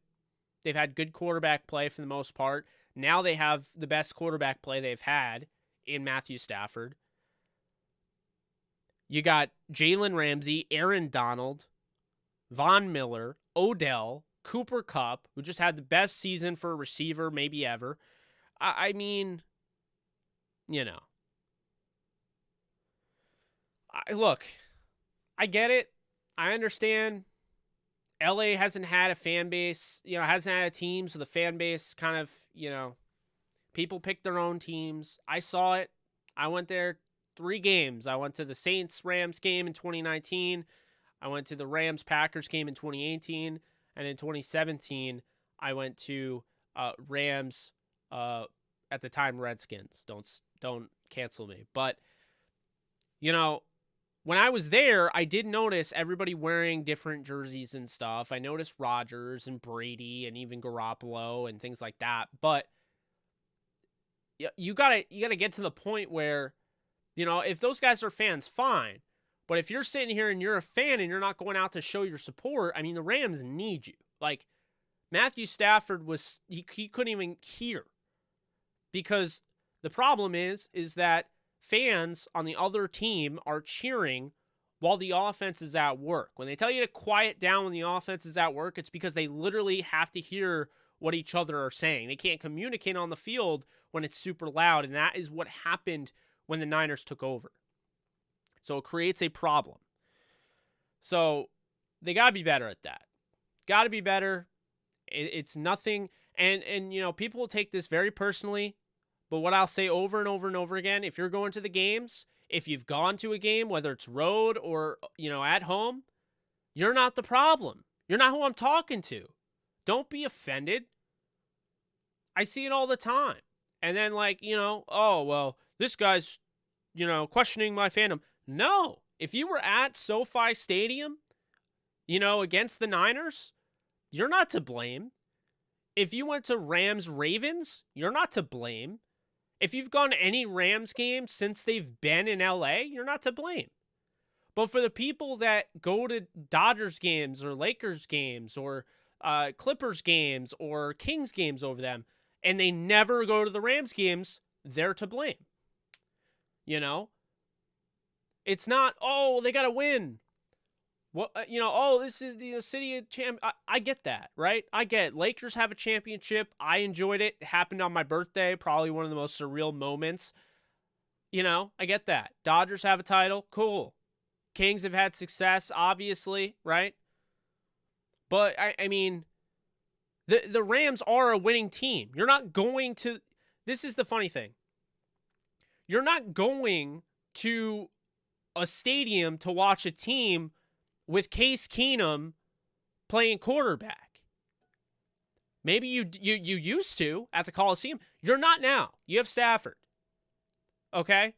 They've had good quarterback play for the most part. Now they have the best quarterback play they've had in Matthew Stafford. You got Jalen Ramsey, Aaron Donald, Von Miller, Odell, Cooper Kupp, who just had the best season for a receiver maybe ever. I mean, you know. Look, I get it. I understand. LA hasn't had a fan base, hasn't had a team, so the fan base kind of, people pick their own teams. I saw it. I went there 3 games. I went to the Saints-Rams game in 2019. I went to the Rams-Packers game in 2018. And in 2017, I went to Rams, at the time, Redskins. Don't cancel me. But, when I was there, I did notice everybody wearing different jerseys and stuff. I noticed Rodgers and Brady and even Garoppolo and things like that. But you gotta get to the point where, if those guys are fans, fine. But if you're sitting here and you're a fan and you're not going out to show your support, I mean, the Rams need you. Like, Matthew Stafford he couldn't even hear. Because the problem is that fans on the other team are cheering while the offense is at work. When they tell you to quiet down when the offense is at work, it's because they literally have to hear what each other are saying. They can't communicate on the field when it's super loud, and that is what happened when the Niners took over. So it creates a problem. So they got to be better at that. Got to be better. It's nothing, and people will take this very personally. But what I'll say over and over and over again, if you're going to the games, if you've gone to a game, whether it's road or, at home, you're not the problem. You're not who I'm talking to. Don't be offended. I see it all the time. And then oh, well, this guy's, questioning my fandom. No. If you were at SoFi Stadium, against the Niners, you're not to blame. If you went to Rams-Ravens, you're not to blame. If you've gone to any Rams game since they've been in LA, you're not to blame. But for the people that go to Dodgers games or Lakers games or Clippers games or Kings games over them, and they never go to the Rams games, they're to blame. It's not, oh, they got to win. What this is the city of champ. I get that, right? I get it. Lakers have a championship. I enjoyed it. It happened on my birthday. Probably one of the most surreal moments. I get that. Dodgers have a title. Cool. Kings have had success, obviously, right? But I mean, the Rams are a winning team. You're not going to. This is the funny thing. You're not going to a stadium to watch a team with Case Keenum playing quarterback. Maybe you used to at the Coliseum. You're not now. You have Stafford. Okay?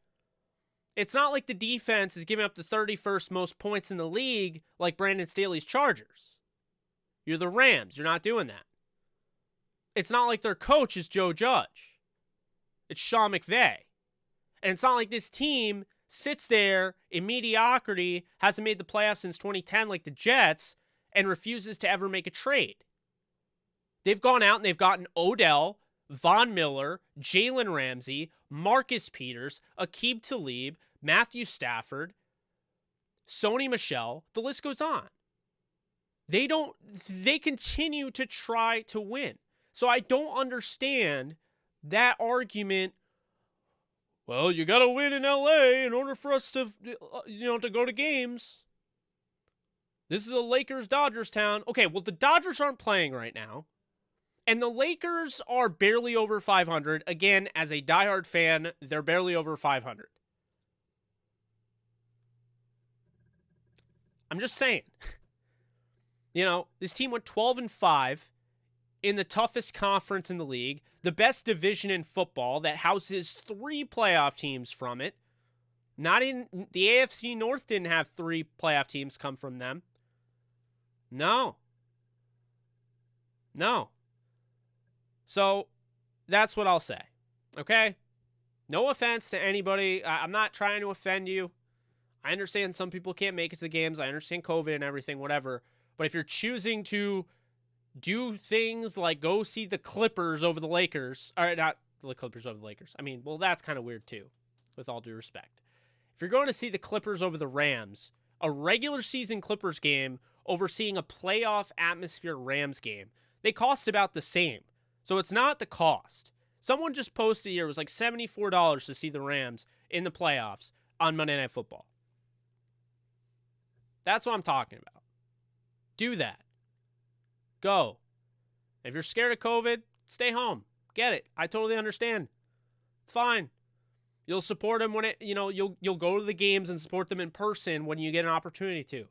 It's not like the defense is giving up the 31st most points in the league like Brandon Staley's Chargers. You're the Rams. You're not doing that. It's not like their coach is Joe Judge. It's Sean McVay. And it's not like this team sits there in mediocrity, hasn't made the playoffs since 2010 like the Jets, and refuses to ever make a trade. They've gone out and they've gotten Odell, Von Miller, Jalen Ramsey, Marcus Peters, Aqib Talib, Matthew Stafford, Sony Michel. The list goes on. They continue to try to win. So I don't understand that argument. Well, you got to win in LA in order for us to, to go to games. This is a Lakers-Dodgers town. Okay, well, the Dodgers aren't playing right now. And the Lakers are barely over 500. Again, as a diehard fan, they're barely over 500. I'm just saying. This team went 12-5 in the toughest conference in the league, the best division in football that houses 3 playoff teams from it. Not in the AFC North didn't have 3 playoff teams come from them. No. So that's what I'll say. Okay? No offense to anybody. I'm not trying to offend you. I understand some people can't make it to the games. I understand COVID and everything, whatever. But if you're choosing to do things like go see the Clippers over the Lakers. Or not the Clippers over the Lakers. I mean, well, that's kind of weird too, with all due respect. If you're going to see the Clippers over the Rams, a regular season Clippers game over seeing a playoff atmosphere Rams game, they cost about the same. So it's not the cost. Someone just posted here, it was like $74 to see the Rams in the playoffs on Monday Night Football. That's what I'm talking about. Do that. Go. If you're scared of COVID, stay home. Get it. I totally understand. It's fine. You'll support them when you'll go to the games and support them in person when you get an opportunity to.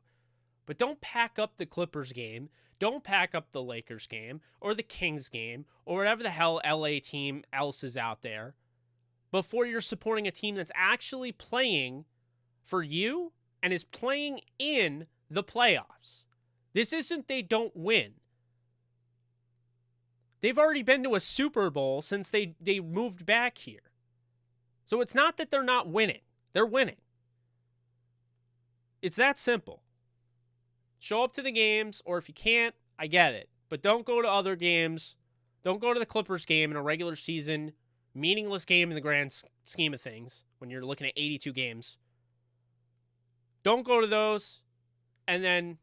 But don't pack up the Clippers game. Don't pack up the Lakers game or the Kings game or whatever the hell LA team else is out there before you're supporting a team that's actually playing for you and is playing in the playoffs. This isn't they don't win. They've already been to a Super Bowl since they moved back here. So it's not that they're not winning. They're winning. It's that simple. Show up to the games, or if you can't, I get it. But don't go to other games. Don't go to the Clippers game in a regular season, meaningless game in the grand scheme of things when you're looking at 82 games. Don't go to those, and then,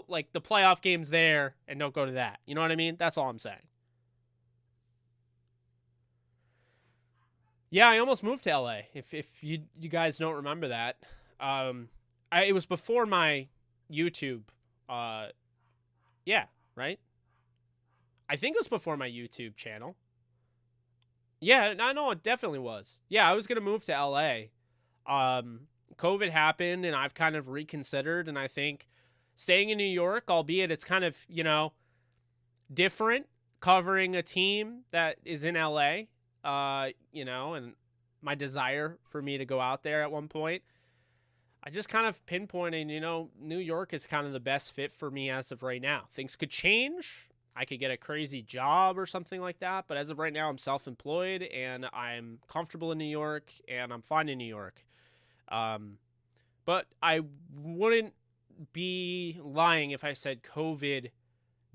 like the playoff games there, and don't go to that. You know what I mean? That's all I'm saying. Yeah, I almost moved to LA. If you guys don't remember that, it was before my YouTube. Yeah, right. I think it was before my YouTube channel. Yeah, I know it definitely was. Yeah, I was gonna move to LA. COVID happened, and I've kind of reconsidered, and I think staying in New York, albeit it's kind of different, covering a team that is in LA. And my desire for me to go out there at one point, I just kind of pinpointing, New York is kind of the best fit for me as of right now. Things could change. I could get a crazy job or something like that. But as of right now, I'm self-employed and I'm comfortable in New York and I'm fine in New York. But I wouldn't be lying if I said COVID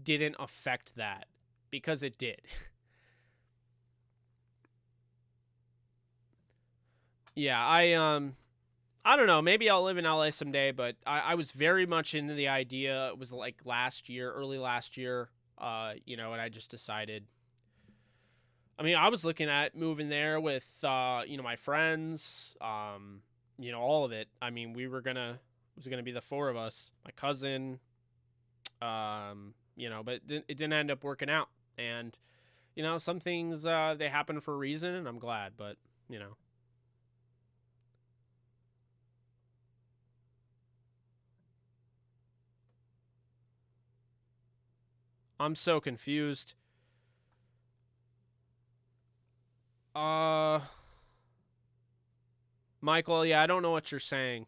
didn't affect that, because it did. Yeah, I don't know. Maybe I'll live in LA someday, but I was very much into the idea. It was like early last year, and I just decided. I mean, I was looking at moving there with, my friends, all of it. I mean, it was gonna be the four of us, my cousin, but it didn't end up working out. And, some things, they happen for a reason, and I'm glad, but, I'm so confused. Michael, yeah, I don't know what you're saying.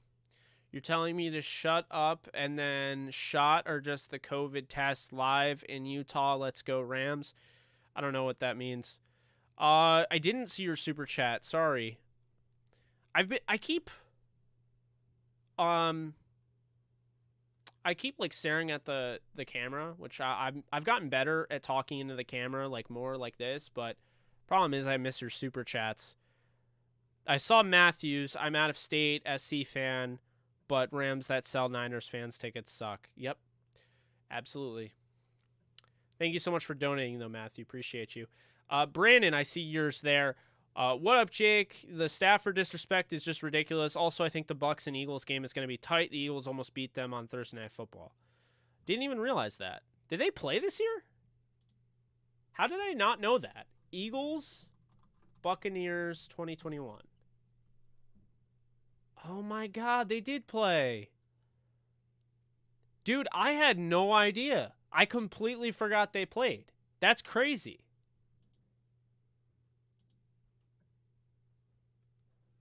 You're telling me to shut up and then shot or just the COVID test live in Utah. Let's go Rams. I don't know what that means. I didn't see your super chat. Sorry. I keep like staring at the camera, which I've gotten better at talking into the camera, like more like this, but problem is I miss your super chats. I saw Matthews. I'm out of state, SC fan, but Rams that sell Niners fans tickets suck. Yep, absolutely. Thank you so much for donating, though, Matthew. Appreciate you. Brandon, I see yours there. What up, Jake? The Stafford disrespect is just ridiculous. Also, I think the Bucs and Eagles game is going to be tight. The Eagles almost beat them on Thursday Night Football. Didn't even realize that. Did they play this year? How did I not know that? Eagles, Buccaneers, 2021. Oh my God, they did play. Dude, I had no idea. I completely forgot they played. That's crazy.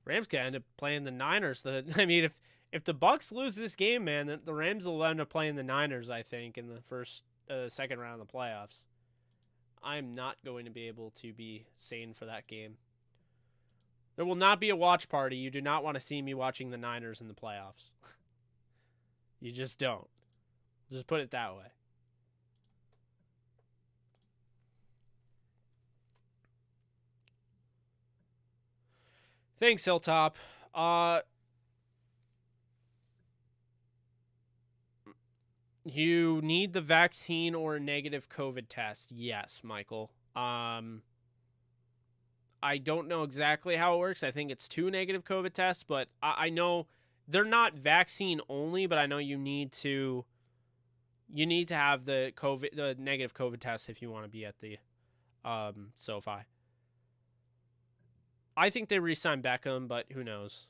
Rams could end up playing the Niners. I mean, if the Bucs lose this game, man, the Rams will end up playing the Niners, I think, in the second round of the playoffs. I'm not going to be able to be sane for that game. There will not be a watch party. You do not want to see me watching the Niners in the playoffs. You just don't. Just put it that way. Thanks, Hilltop. You need the vaccine or a negative COVID test. Yes, Michael. I don't know exactly how it works. I think it's 2 negative COVID tests, but I know they're not vaccine only, but I know you need to have the negative COVID test if you want to be at the SoFi. I think they re-signed Beckham, but who knows?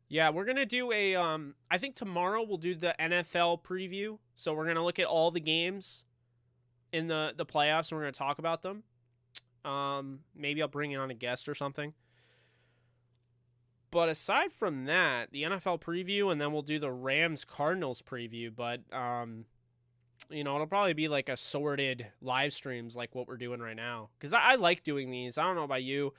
Yeah, we're gonna do a I think tomorrow we'll do the NFL preview. So we're gonna look at all the games in the playoffs and we're gonna talk about them. Maybe I'll bring on a guest or something. But aside from that, the NFL preview, and then we'll do the Rams Cardinals preview. But it'll probably be like assorted live streams like what we're doing right now. Because I like doing these. I don't know about you.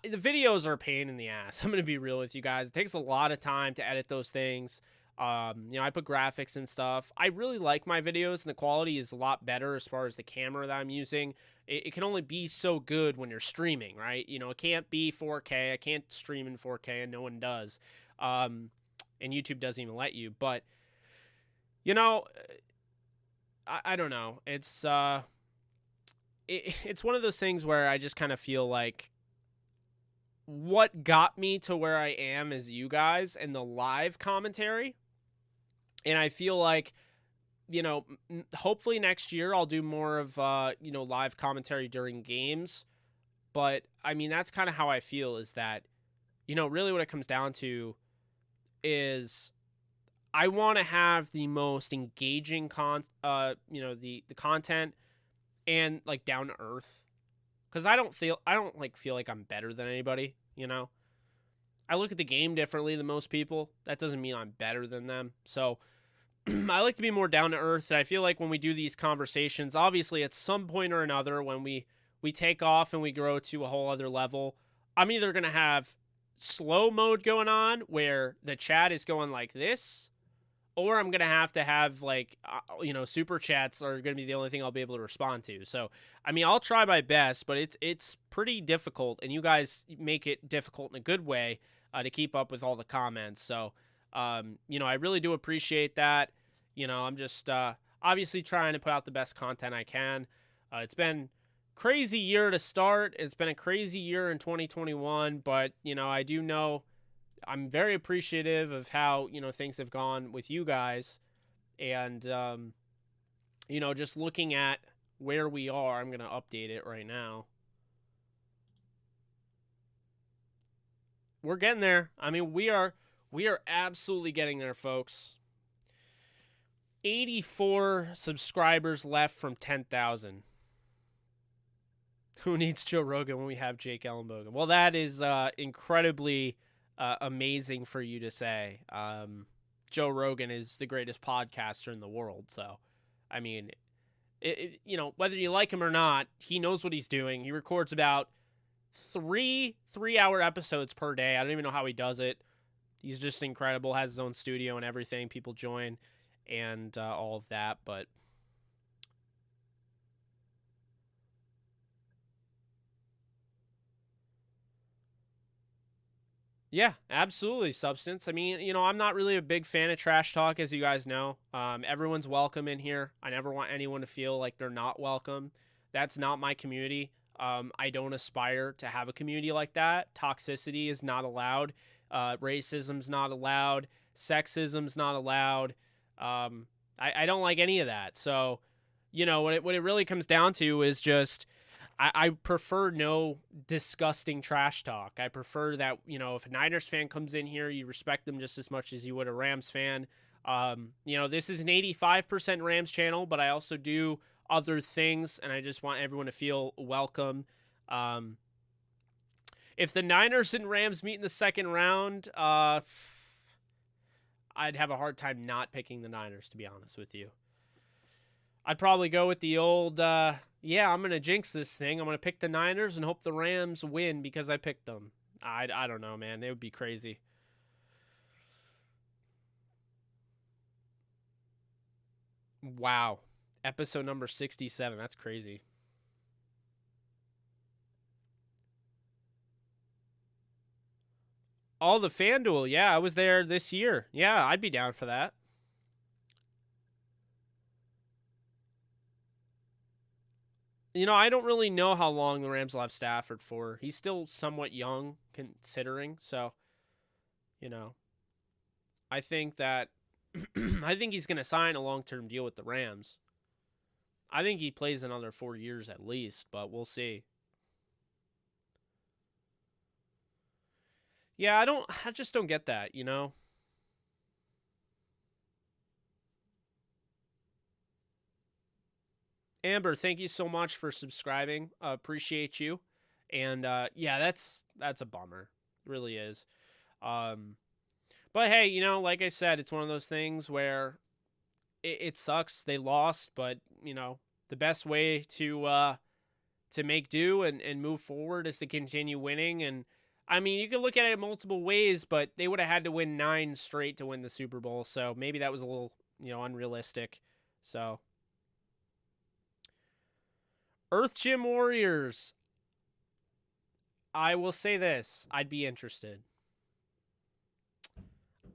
The videos are a pain in the ass. I'm going to be real with you guys. It takes a lot of time to edit those things. I put graphics and stuff. I really like my videos, and the quality is a lot better as far as the camera that I'm using. It can only be so good when you're streaming, right? It can't be 4K. I can't stream in 4K, and no one does. And YouTube doesn't even let you. But, I don't know. It's one of those things where I just kind of feel like what got me to where I am is you guys and the live commentary. And I feel like, hopefully next year I'll do more of, live commentary during games. But, I mean, that's kind of how I feel is that, really what it comes down to is I want to have the most engaging the content and like down to earth. Because I don't feel like I'm better than anybody, I look at the game differently than most people. That doesn't mean I'm better than them. So I like to be more down to earth. And I feel like when we do these conversations, obviously at some point or another, when we take off and we grow to a whole other level, I'm either going to have slow mode going on where the chat is going like this, or I'm going to have like, super chats are going to be the only thing I'll be able to respond to. So, I mean, I'll try my best, but it's pretty difficult, and you guys make it difficult in a good way to keep up with all the comments. So, I really do appreciate that. I'm just obviously trying to put out the best content I can. It's been crazy year to start. It's been a crazy year in 2021, but, I do know I'm very appreciative of how, things have gone with you guys. And, just looking at where we are, I'm going to update it right now. We're getting there. I mean, we are absolutely getting there, folks. 84 subscribers left from 10,000. Who needs Joe Rogan when we have Jake Ellenbogen? Well, that is incredibly amazing for you to say. Joe Rogan is the greatest podcaster in the world. So, I mean, whether you like him or not, he knows what he's doing. He records about 3-hour episodes per day. I don't even know how he does it. He's just incredible. Has his own studio and everything. People join and all of that. But yeah, absolutely, Substance. I mean, I'm not really a big fan of trash talk, as you guys know. Everyone's welcome in here. I never want anyone to feel like they're not welcome. That's not my community. I don't aspire to have a community like that. Toxicity is not allowed. Racism's not allowed. Sexism's not allowed. I don't like any of that. So, what it really comes down to is just I prefer no disgusting trash talk. I prefer that, if a Niners fan comes in here, you respect them just as much as you would a Rams fan. This is an 85% Rams channel, but I also do other things, and I just want everyone to feel welcome. If the Niners and Rams meet in the second round, I'd have a hard time not picking the Niners, to be honest with you. I'd probably go with the old, I'm going to jinx this thing. I'm going to pick the Niners and hope the Rams win because I picked them. I don't know, man. It would be crazy. Wow. Episode number 67. That's crazy. Oh, the FanDuel. Yeah, I was there this year. Yeah, I'd be down for that. I don't really know how long the Rams will have Stafford for. He's still somewhat young, considering. So, you know, I think that I think he's going to sign a long-term deal with the Rams. I think he plays another 4 years at least, but we'll see. Yeah, I just don't get that. Amber, thank you so much for subscribing. Appreciate you. And yeah, that's a bummer. It really is. Um but hey, like I said, it's one of those things where it sucks they lost, but the best way to make do and move forward is to continue winning. And I mean, you can look at it multiple ways, but they would have had to win 9 straight to win the Super Bowl. So maybe that was a little, unrealistic. So Earth Gym Warriors, I will say this, I'd be interested.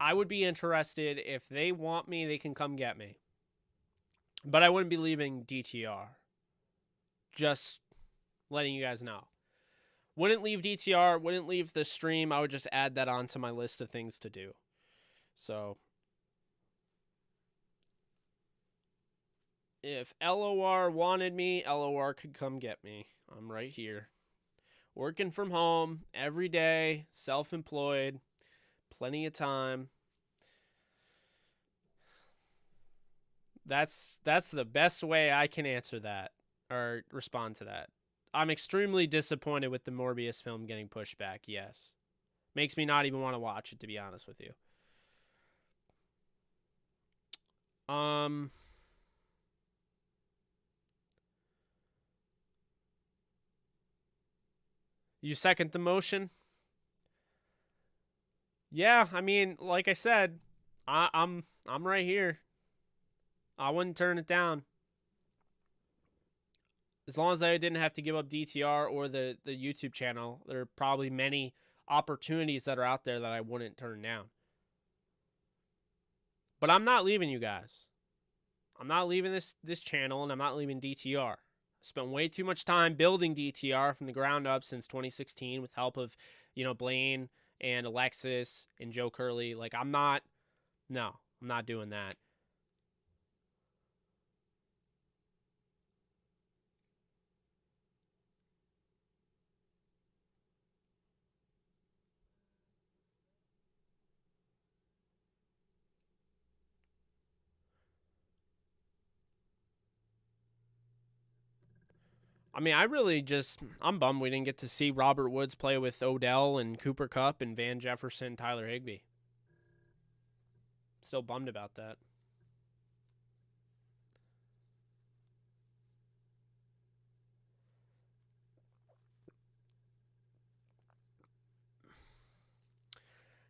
I would be interested. If they want me, they can come get me. But I wouldn't be leaving DTR. Just letting you guys know. Wouldn't leave DTR, wouldn't leave the stream. I would just add that onto my list of things to do. So if LOR wanted me, LOR could come get me. I'm right here. Working from home every day, self-employed, plenty of time. That's the best way I can answer that or respond to that. I'm extremely disappointed with the Morbius film getting pushed back, yes. Makes me not even want to watch it, to be honest with you. You second the motion? Yeah, I mean, like I said, I'm right here. I wouldn't turn it down. As long as I didn't have to give up DTR or the YouTube channel, there are probably many opportunities that are out there that I wouldn't turn down. But I'm not leaving you guys. I'm not leaving this channel, and I'm not leaving DTR. I spent way too much time building DTR from the ground up since 2016 with help of, Blaine and Alexis and Joe Curley. Like, I'm not doing that. I mean, I'm bummed we didn't get to see Robert Woods play with Odell and Cooper Kupp and Van Jefferson, Tyler Higbee. Still bummed about that.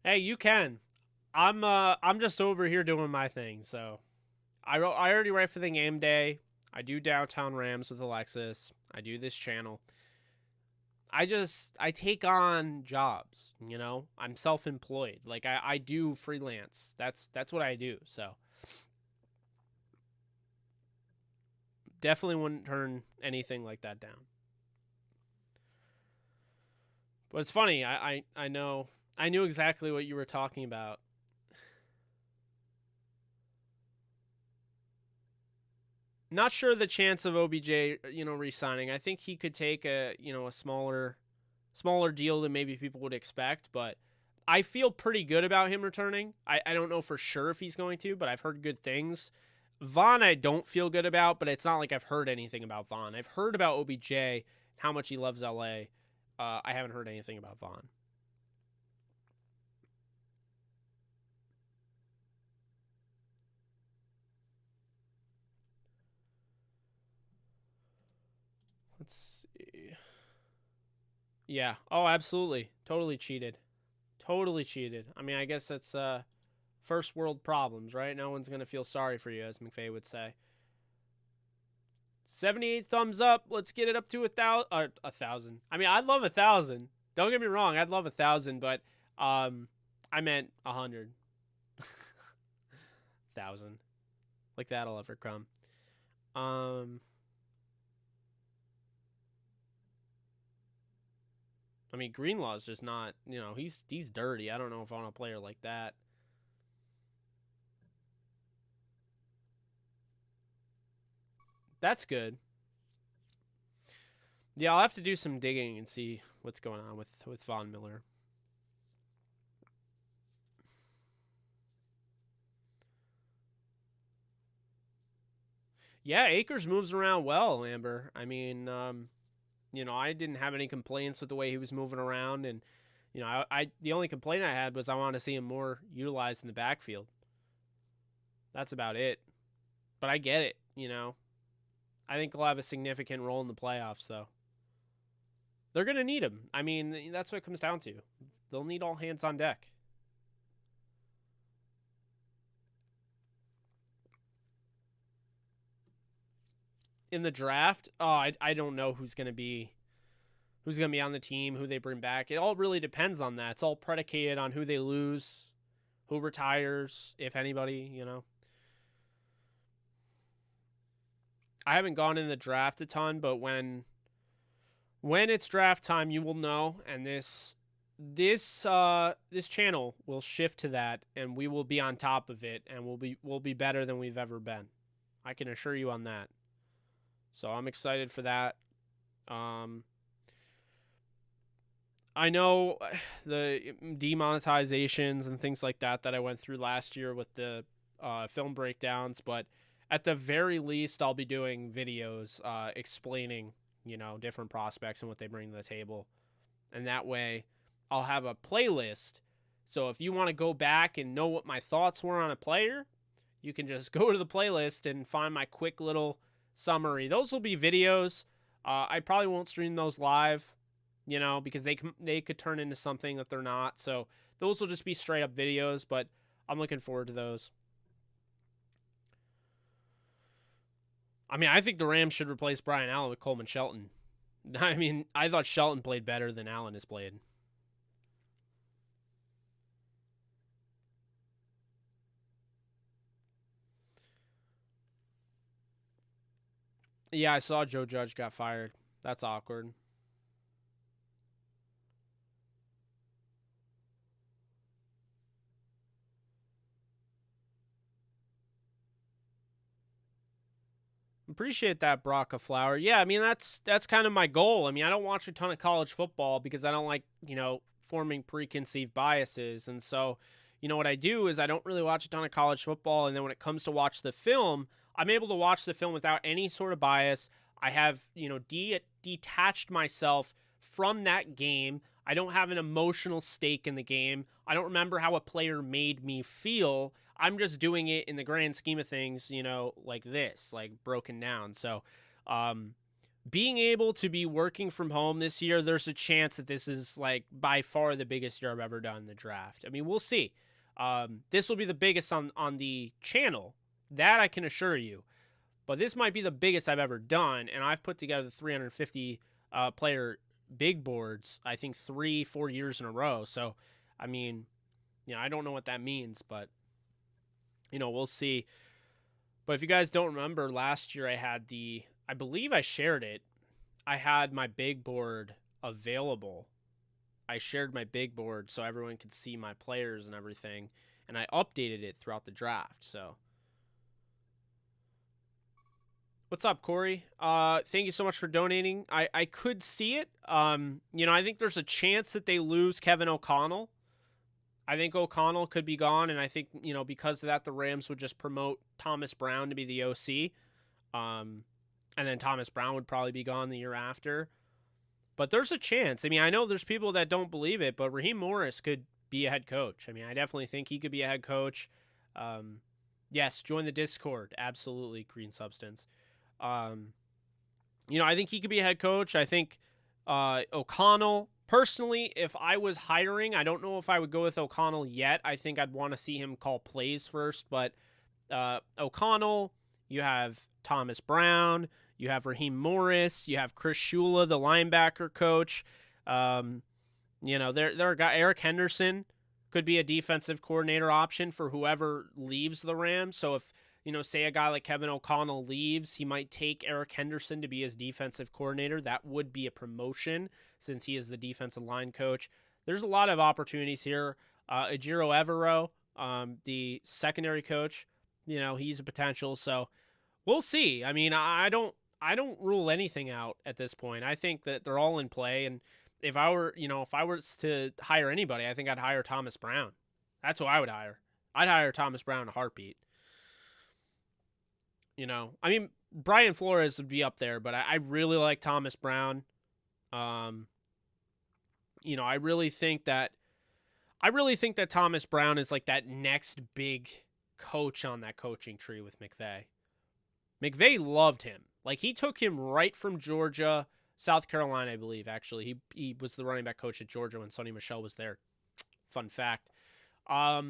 Hey, you can. I'm just over here doing my thing. So I already write for the game day. I do Downtown Rams with Alexis. I do this channel. I take on jobs, I'm self-employed. Like I do freelance. That's what I do. So definitely wouldn't turn anything like that down. But it's funny, I knew exactly what you were talking about. Not sure the chance of OBJ, re-signing. I think he could take a smaller deal than maybe people would expect, but I feel pretty good about him returning. I don't know for sure if he's going to, but I've heard good things. Vaughn, I don't feel good about, but it's not like I've heard anything about Vaughn. I've heard about OBJ, how much he loves LA. I haven't heard anything about Vaughn. Let's see. Yeah. Oh, absolutely. Totally cheated. Totally cheated. I mean, I guess that's first world problems, right? No one's going to feel sorry for you, as McVay would say. 78 thumbs up. Let's get it up to 1,000. 1,000. I mean, I'd love 1,000. Don't get me wrong. I'd love 1,000, but I meant 100. 1,000. Like that'll ever come. I mean, Greenlaw's just not, he's dirty. I don't know if I want a player like that. That's good. Yeah, I'll have to do some digging and see what's going on with Von Miller. Yeah, Akers moves around well, Amber. I mean, I didn't have any complaints with the way he was moving around, and I the only complaint I had was I want to see him more utilized in the backfield. That's about it. But I get it, I think he'll have a significant role in the playoffs, though. They're going to need him. I mean, that's what it comes down to. They'll need all hands on deck. In the draft, I don't know who's going to be on the team, who they bring back. It all really depends on that. It's all predicated on who they lose, who retires, if anybody, I haven't gone in the draft a ton, but when it's draft time, you will know, and this channel will shift to that, and we will be on top of it, and we'll be better than we've ever been. I can assure you on that. So I'm excited for that. I know the demonetizations and things like that I went through last year with the film breakdowns, but at the very least, I'll be doing videos explaining, different prospects and what they bring to the table. And that way, I'll have a playlist. So if you want to go back and know what my thoughts were on a player, you can just go to the playlist and find my quick little summary. Those will be videos. I probably won't stream those live, because they could turn into something that they're not. So those will just be straight up videos, but I'm looking forward to those. I mean, I think the Rams should replace Brian Allen with Coleman Shelton. I mean, I thought Shelton played better than Allen has played. Yeah, I saw Joe Judge got fired. That's awkward. Appreciate that, Braca Flower. Yeah, I mean, that's kind of my goal. I mean, I don't watch a ton of college football because I don't like, forming preconceived biases. And so, what I do is I don't really watch a ton of college football. And then when it comes to watch the film, I'm able to watch the film without any sort of bias. I have, detached myself from that game. I don't have an emotional stake in the game. I don't remember how a player made me feel. I'm just doing it in the grand scheme of things, like this, like broken down. So, being able to be working from home this year, there's a chance that this is like by far the biggest year I've ever done in the draft. I mean, we'll see. This will be the biggest on the channel. That I can assure you. But this might be the biggest I've ever done, and I've put together 350 player big boards, I think 3-4 years in a row. So, I mean, I don't know what that means, but we'll see. But if you guys don't remember, last year I believe I shared it. I had my big board available. I shared my big board so everyone could see my players and everything, and I updated it throughout the draft. So, what's up, Corey? Thank you so much for donating. I could see it. I think there's a chance that they lose Kevin O'Connell. I think O'Connell could be gone, and I think, because of that, the Rams would just promote Thomas Brown to be the OC. And then Thomas Brown would probably be gone the year after. But there's a chance. I mean, I know there's people that don't believe it, but Raheem Morris could be a head coach. I mean, I definitely think he could be a head coach. Yes, join the Discord. Absolutely, Green Substance. I think he could be a head coach. I think O'Connell... Personally, if I was hiring, I don't know if I would go with O'Connell yet. I think I'd want to see him call plays first. But O'Connell, you have Thomas Brown, You have Raheem Morris. You have Chris Shula, the linebacker coach. There are guys. Eric Henderson could be a defensive coordinator option for whoever leaves the Rams. So if, say a guy like Kevin O'Connell leaves, he might take Eric Henderson to be his defensive coordinator. That would be a promotion since he is the defensive line coach. There's a lot of opportunities here. Ejiro Evero, the secondary coach, he's a potential. So we'll see. I mean, I don't rule anything out at this point. I think that they're all in play. And if I were to hire anybody, I think I'd hire Thomas Brown. That's who I would hire. I'd hire Thomas Brown in a heartbeat. I mean, Brian Flores would be up there, but I really like Thomas Brown. I really think that Thomas Brown is like that next big coach on that coaching tree with McVay. McVay loved him. Like, he took him right from Georgia, South Carolina, I believe, actually. He was the running back coach at Georgia when Sonny Michel was there. Fun fact. But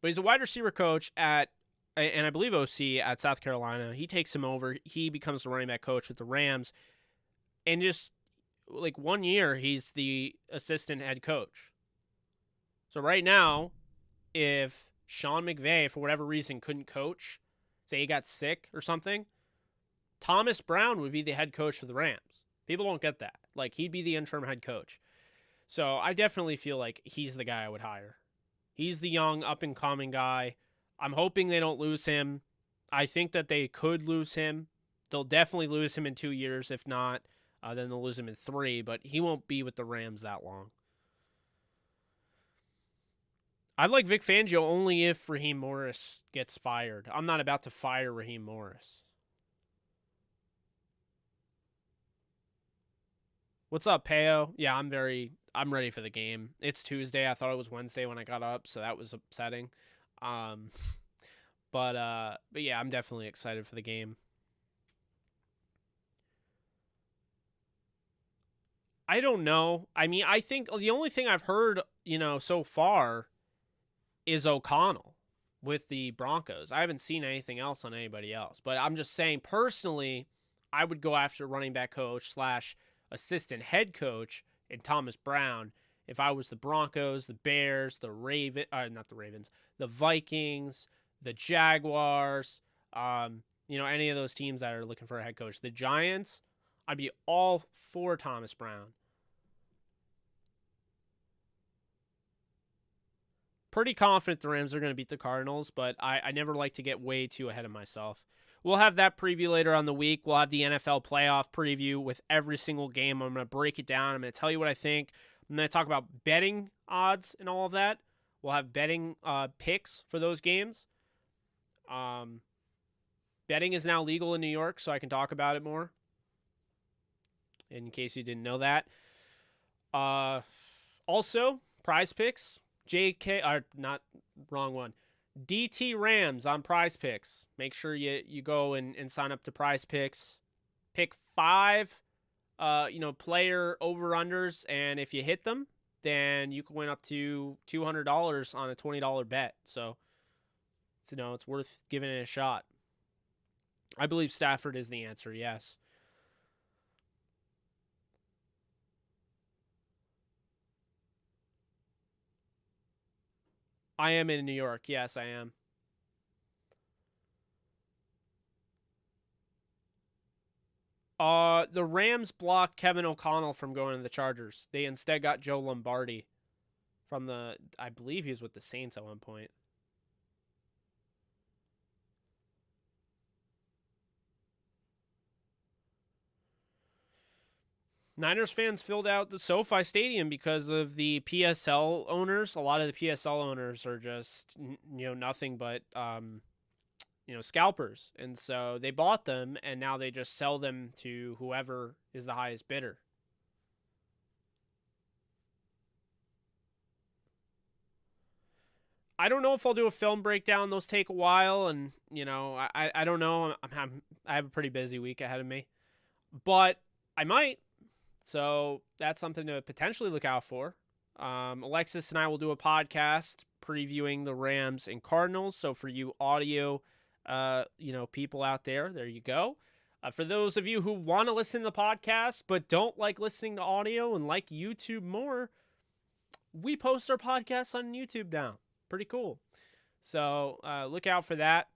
he's a wide receiver coach and I believe OC at South Carolina. He takes him over. He becomes the running back coach with the Rams. And just, like, 1 year, he's the assistant head coach. So right now, if Sean McVay, for whatever reason, couldn't coach, say he got sick or something, Thomas Brown would be the head coach for the Rams. People don't get that. Like, he'd be the interim head coach. So I definitely feel like he's the guy I would hire. He's the young, up-and-coming guy. I'm hoping they don't lose him. I think that they could lose him. They'll definitely lose him in 2 years. If not, then they'll lose him in 3. But he won't be with the Rams that long. I'd like Vic Fangio only if Raheem Morris gets fired. I'm not about to fire Raheem Morris. What's up, Peo? Yeah, I'm ready for the game. It's Tuesday. I thought it was Wednesday when I got up, so that was upsetting. But yeah, I'm definitely excited for the game. I don't know. I mean, I think the only thing I've heard, so far is O'Connell with the Broncos. I haven't seen anything else on anybody else, but I'm just saying personally, I would go after running back coach / assistant head coach in Thomas Brown if I was the Broncos, the Bears, the Vikings, the Jaguars, any of those teams that are looking for a head coach. The Giants, I'd be all for Thomas Brown. Pretty confident the Rams are going to beat the Cardinals, but I never like to get way too ahead of myself. We'll have that preview later on the week. We'll have the NFL playoff preview with every single game. I'm going to break it down. I'm going to tell you what I think. I'm going to talk about betting odds and all of that. We'll have betting picks for those games. Betting is now legal in New York, so I can talk about it more. In case you didn't know that. Also, prize picks. DT Rams on Prize Picks. Make sure you go and sign up to Prize Picks. Pick 5 player over-unders, and if you hit them, then you can win up to $200 on a $20 bet. So, it's worth giving it a shot. I believe Stafford is the answer, yes. I am in New York. Yes, I am. The Rams blocked Kevin O'Connell from going to the Chargers. They instead got Joe Lombardi from I believe he was with the Saints at one point. Niners fans filled out the SoFi Stadium because of the PSL owners. A lot of the PSL owners are just, nothing but, scalpers. And so they bought them, and now they just sell them to whoever is the highest bidder. I don't know if I'll do a film breakdown. Those take a while, and, I don't know. I have a pretty busy week ahead of me. But I might. So that's something to potentially look out for. Alexis and I will do a podcast previewing the Rams and Cardinals. So for you audio, people out there you go. For those of you who want to listen to the podcast but don't like listening to audio and like YouTube more, we post our podcasts on YouTube now. Pretty cool. So look out for that.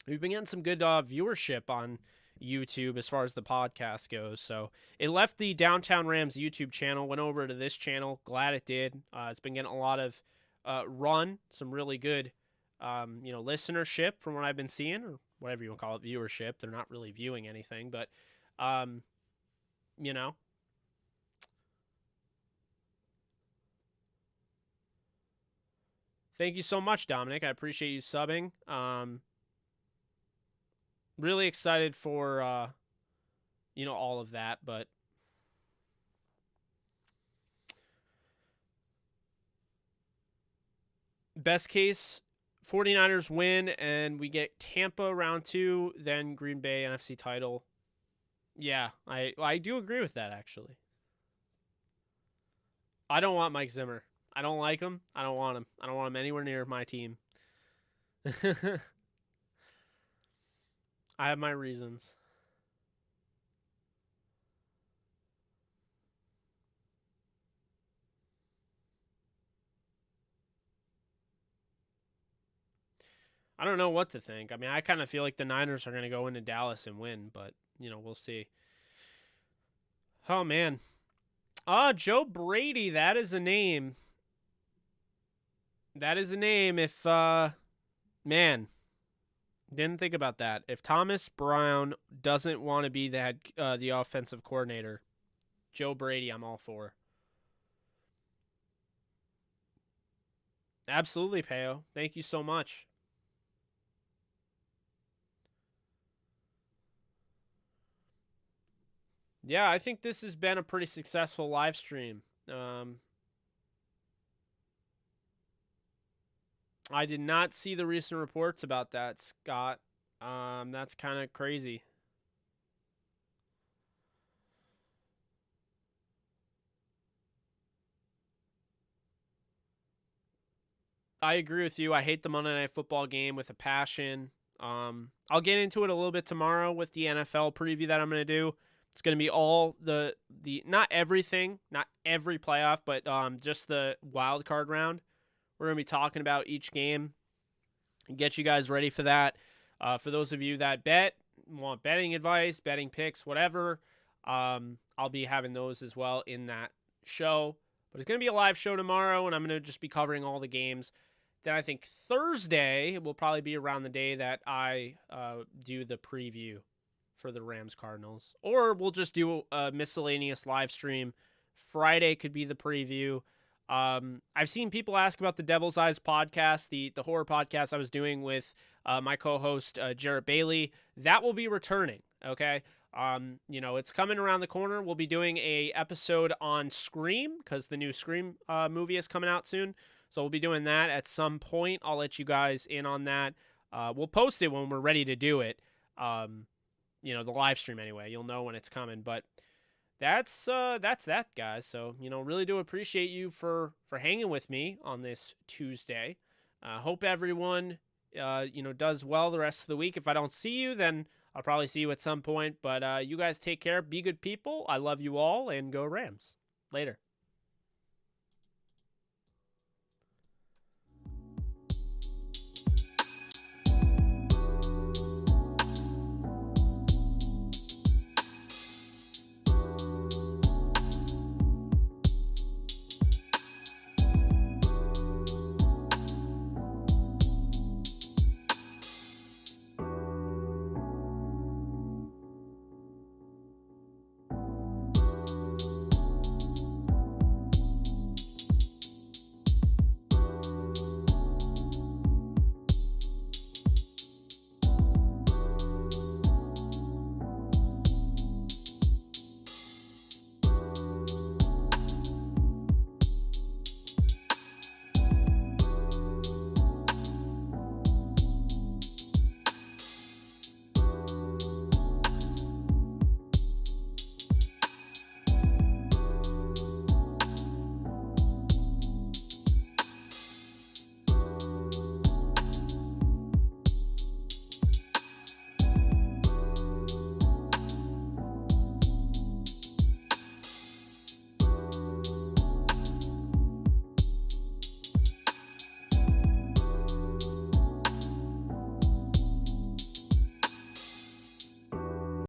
We've been getting some good viewership on YouTube as far as the podcast goes. So it left the Downtown Rams YouTube channel, went over to this channel. Glad it did. It's been getting a lot of run, some really good listenership from what I've been seeing, or whatever you want to call it, viewership. They're not really viewing anything, but thank you so much, Dominic. I appreciate you subbing. Really excited for all of that, but best case 49ers win and we get Tampa round 2, then Green Bay NFC title. Yeah, I do agree with that, actually. I don't want Mike Zimmer. I don't like him. I don't want him. I don't want him anywhere near my team. I have my reasons. I don't know what to think. I mean, I kind of feel like the Niners are going to go into Dallas and win, but, we'll see. Oh, man. Joe Brady, that is a name. That is a name if, man, didn't think about that. If Thomas Brown doesn't want to be the offensive coordinator, Joe Brady, I'm all for. Absolutely, Peo. Thank you so much. Yeah, I think this has been a pretty successful live stream. I did not see the recent reports about that, Scott. That's kind of crazy. I agree with you. I hate the Monday Night Football game with a passion. I'll get into it a little bit tomorrow with the NFL preview that I'm going to do. It's going to be all the not everything, not every playoff, but just the wild card round. We're going to be talking about each game and get you guys ready for that. For those of you that want betting advice, betting picks, whatever, I'll be having those as well in that show. But it's going to be a live show tomorrow, and I'm going to just be covering all the games. Then I think Thursday will probably be around the day that I do the preview for the Rams Cardinals. Or we'll just do a miscellaneous live stream. Friday could be the preview. I've seen people ask about the Devil's Eyes podcast, the horror podcast I was doing with my co-host Jarrett Bailey. That will be returning, okay? It's coming around the corner. We'll be doing a episode on Scream because the new Scream movie is coming out soon. So we'll be doing that at some point. I'll let you guys in on that. We'll post it when we're ready to do it. The live stream anyway. You'll know when it's coming. But that's that, guys. So, really do appreciate you for hanging with me on this Tuesday. Hope everyone, does well the rest of the week. If I don't see you, then I'll probably see you at some point. But you guys take care. Be good people. I love you all. And go Rams. Later.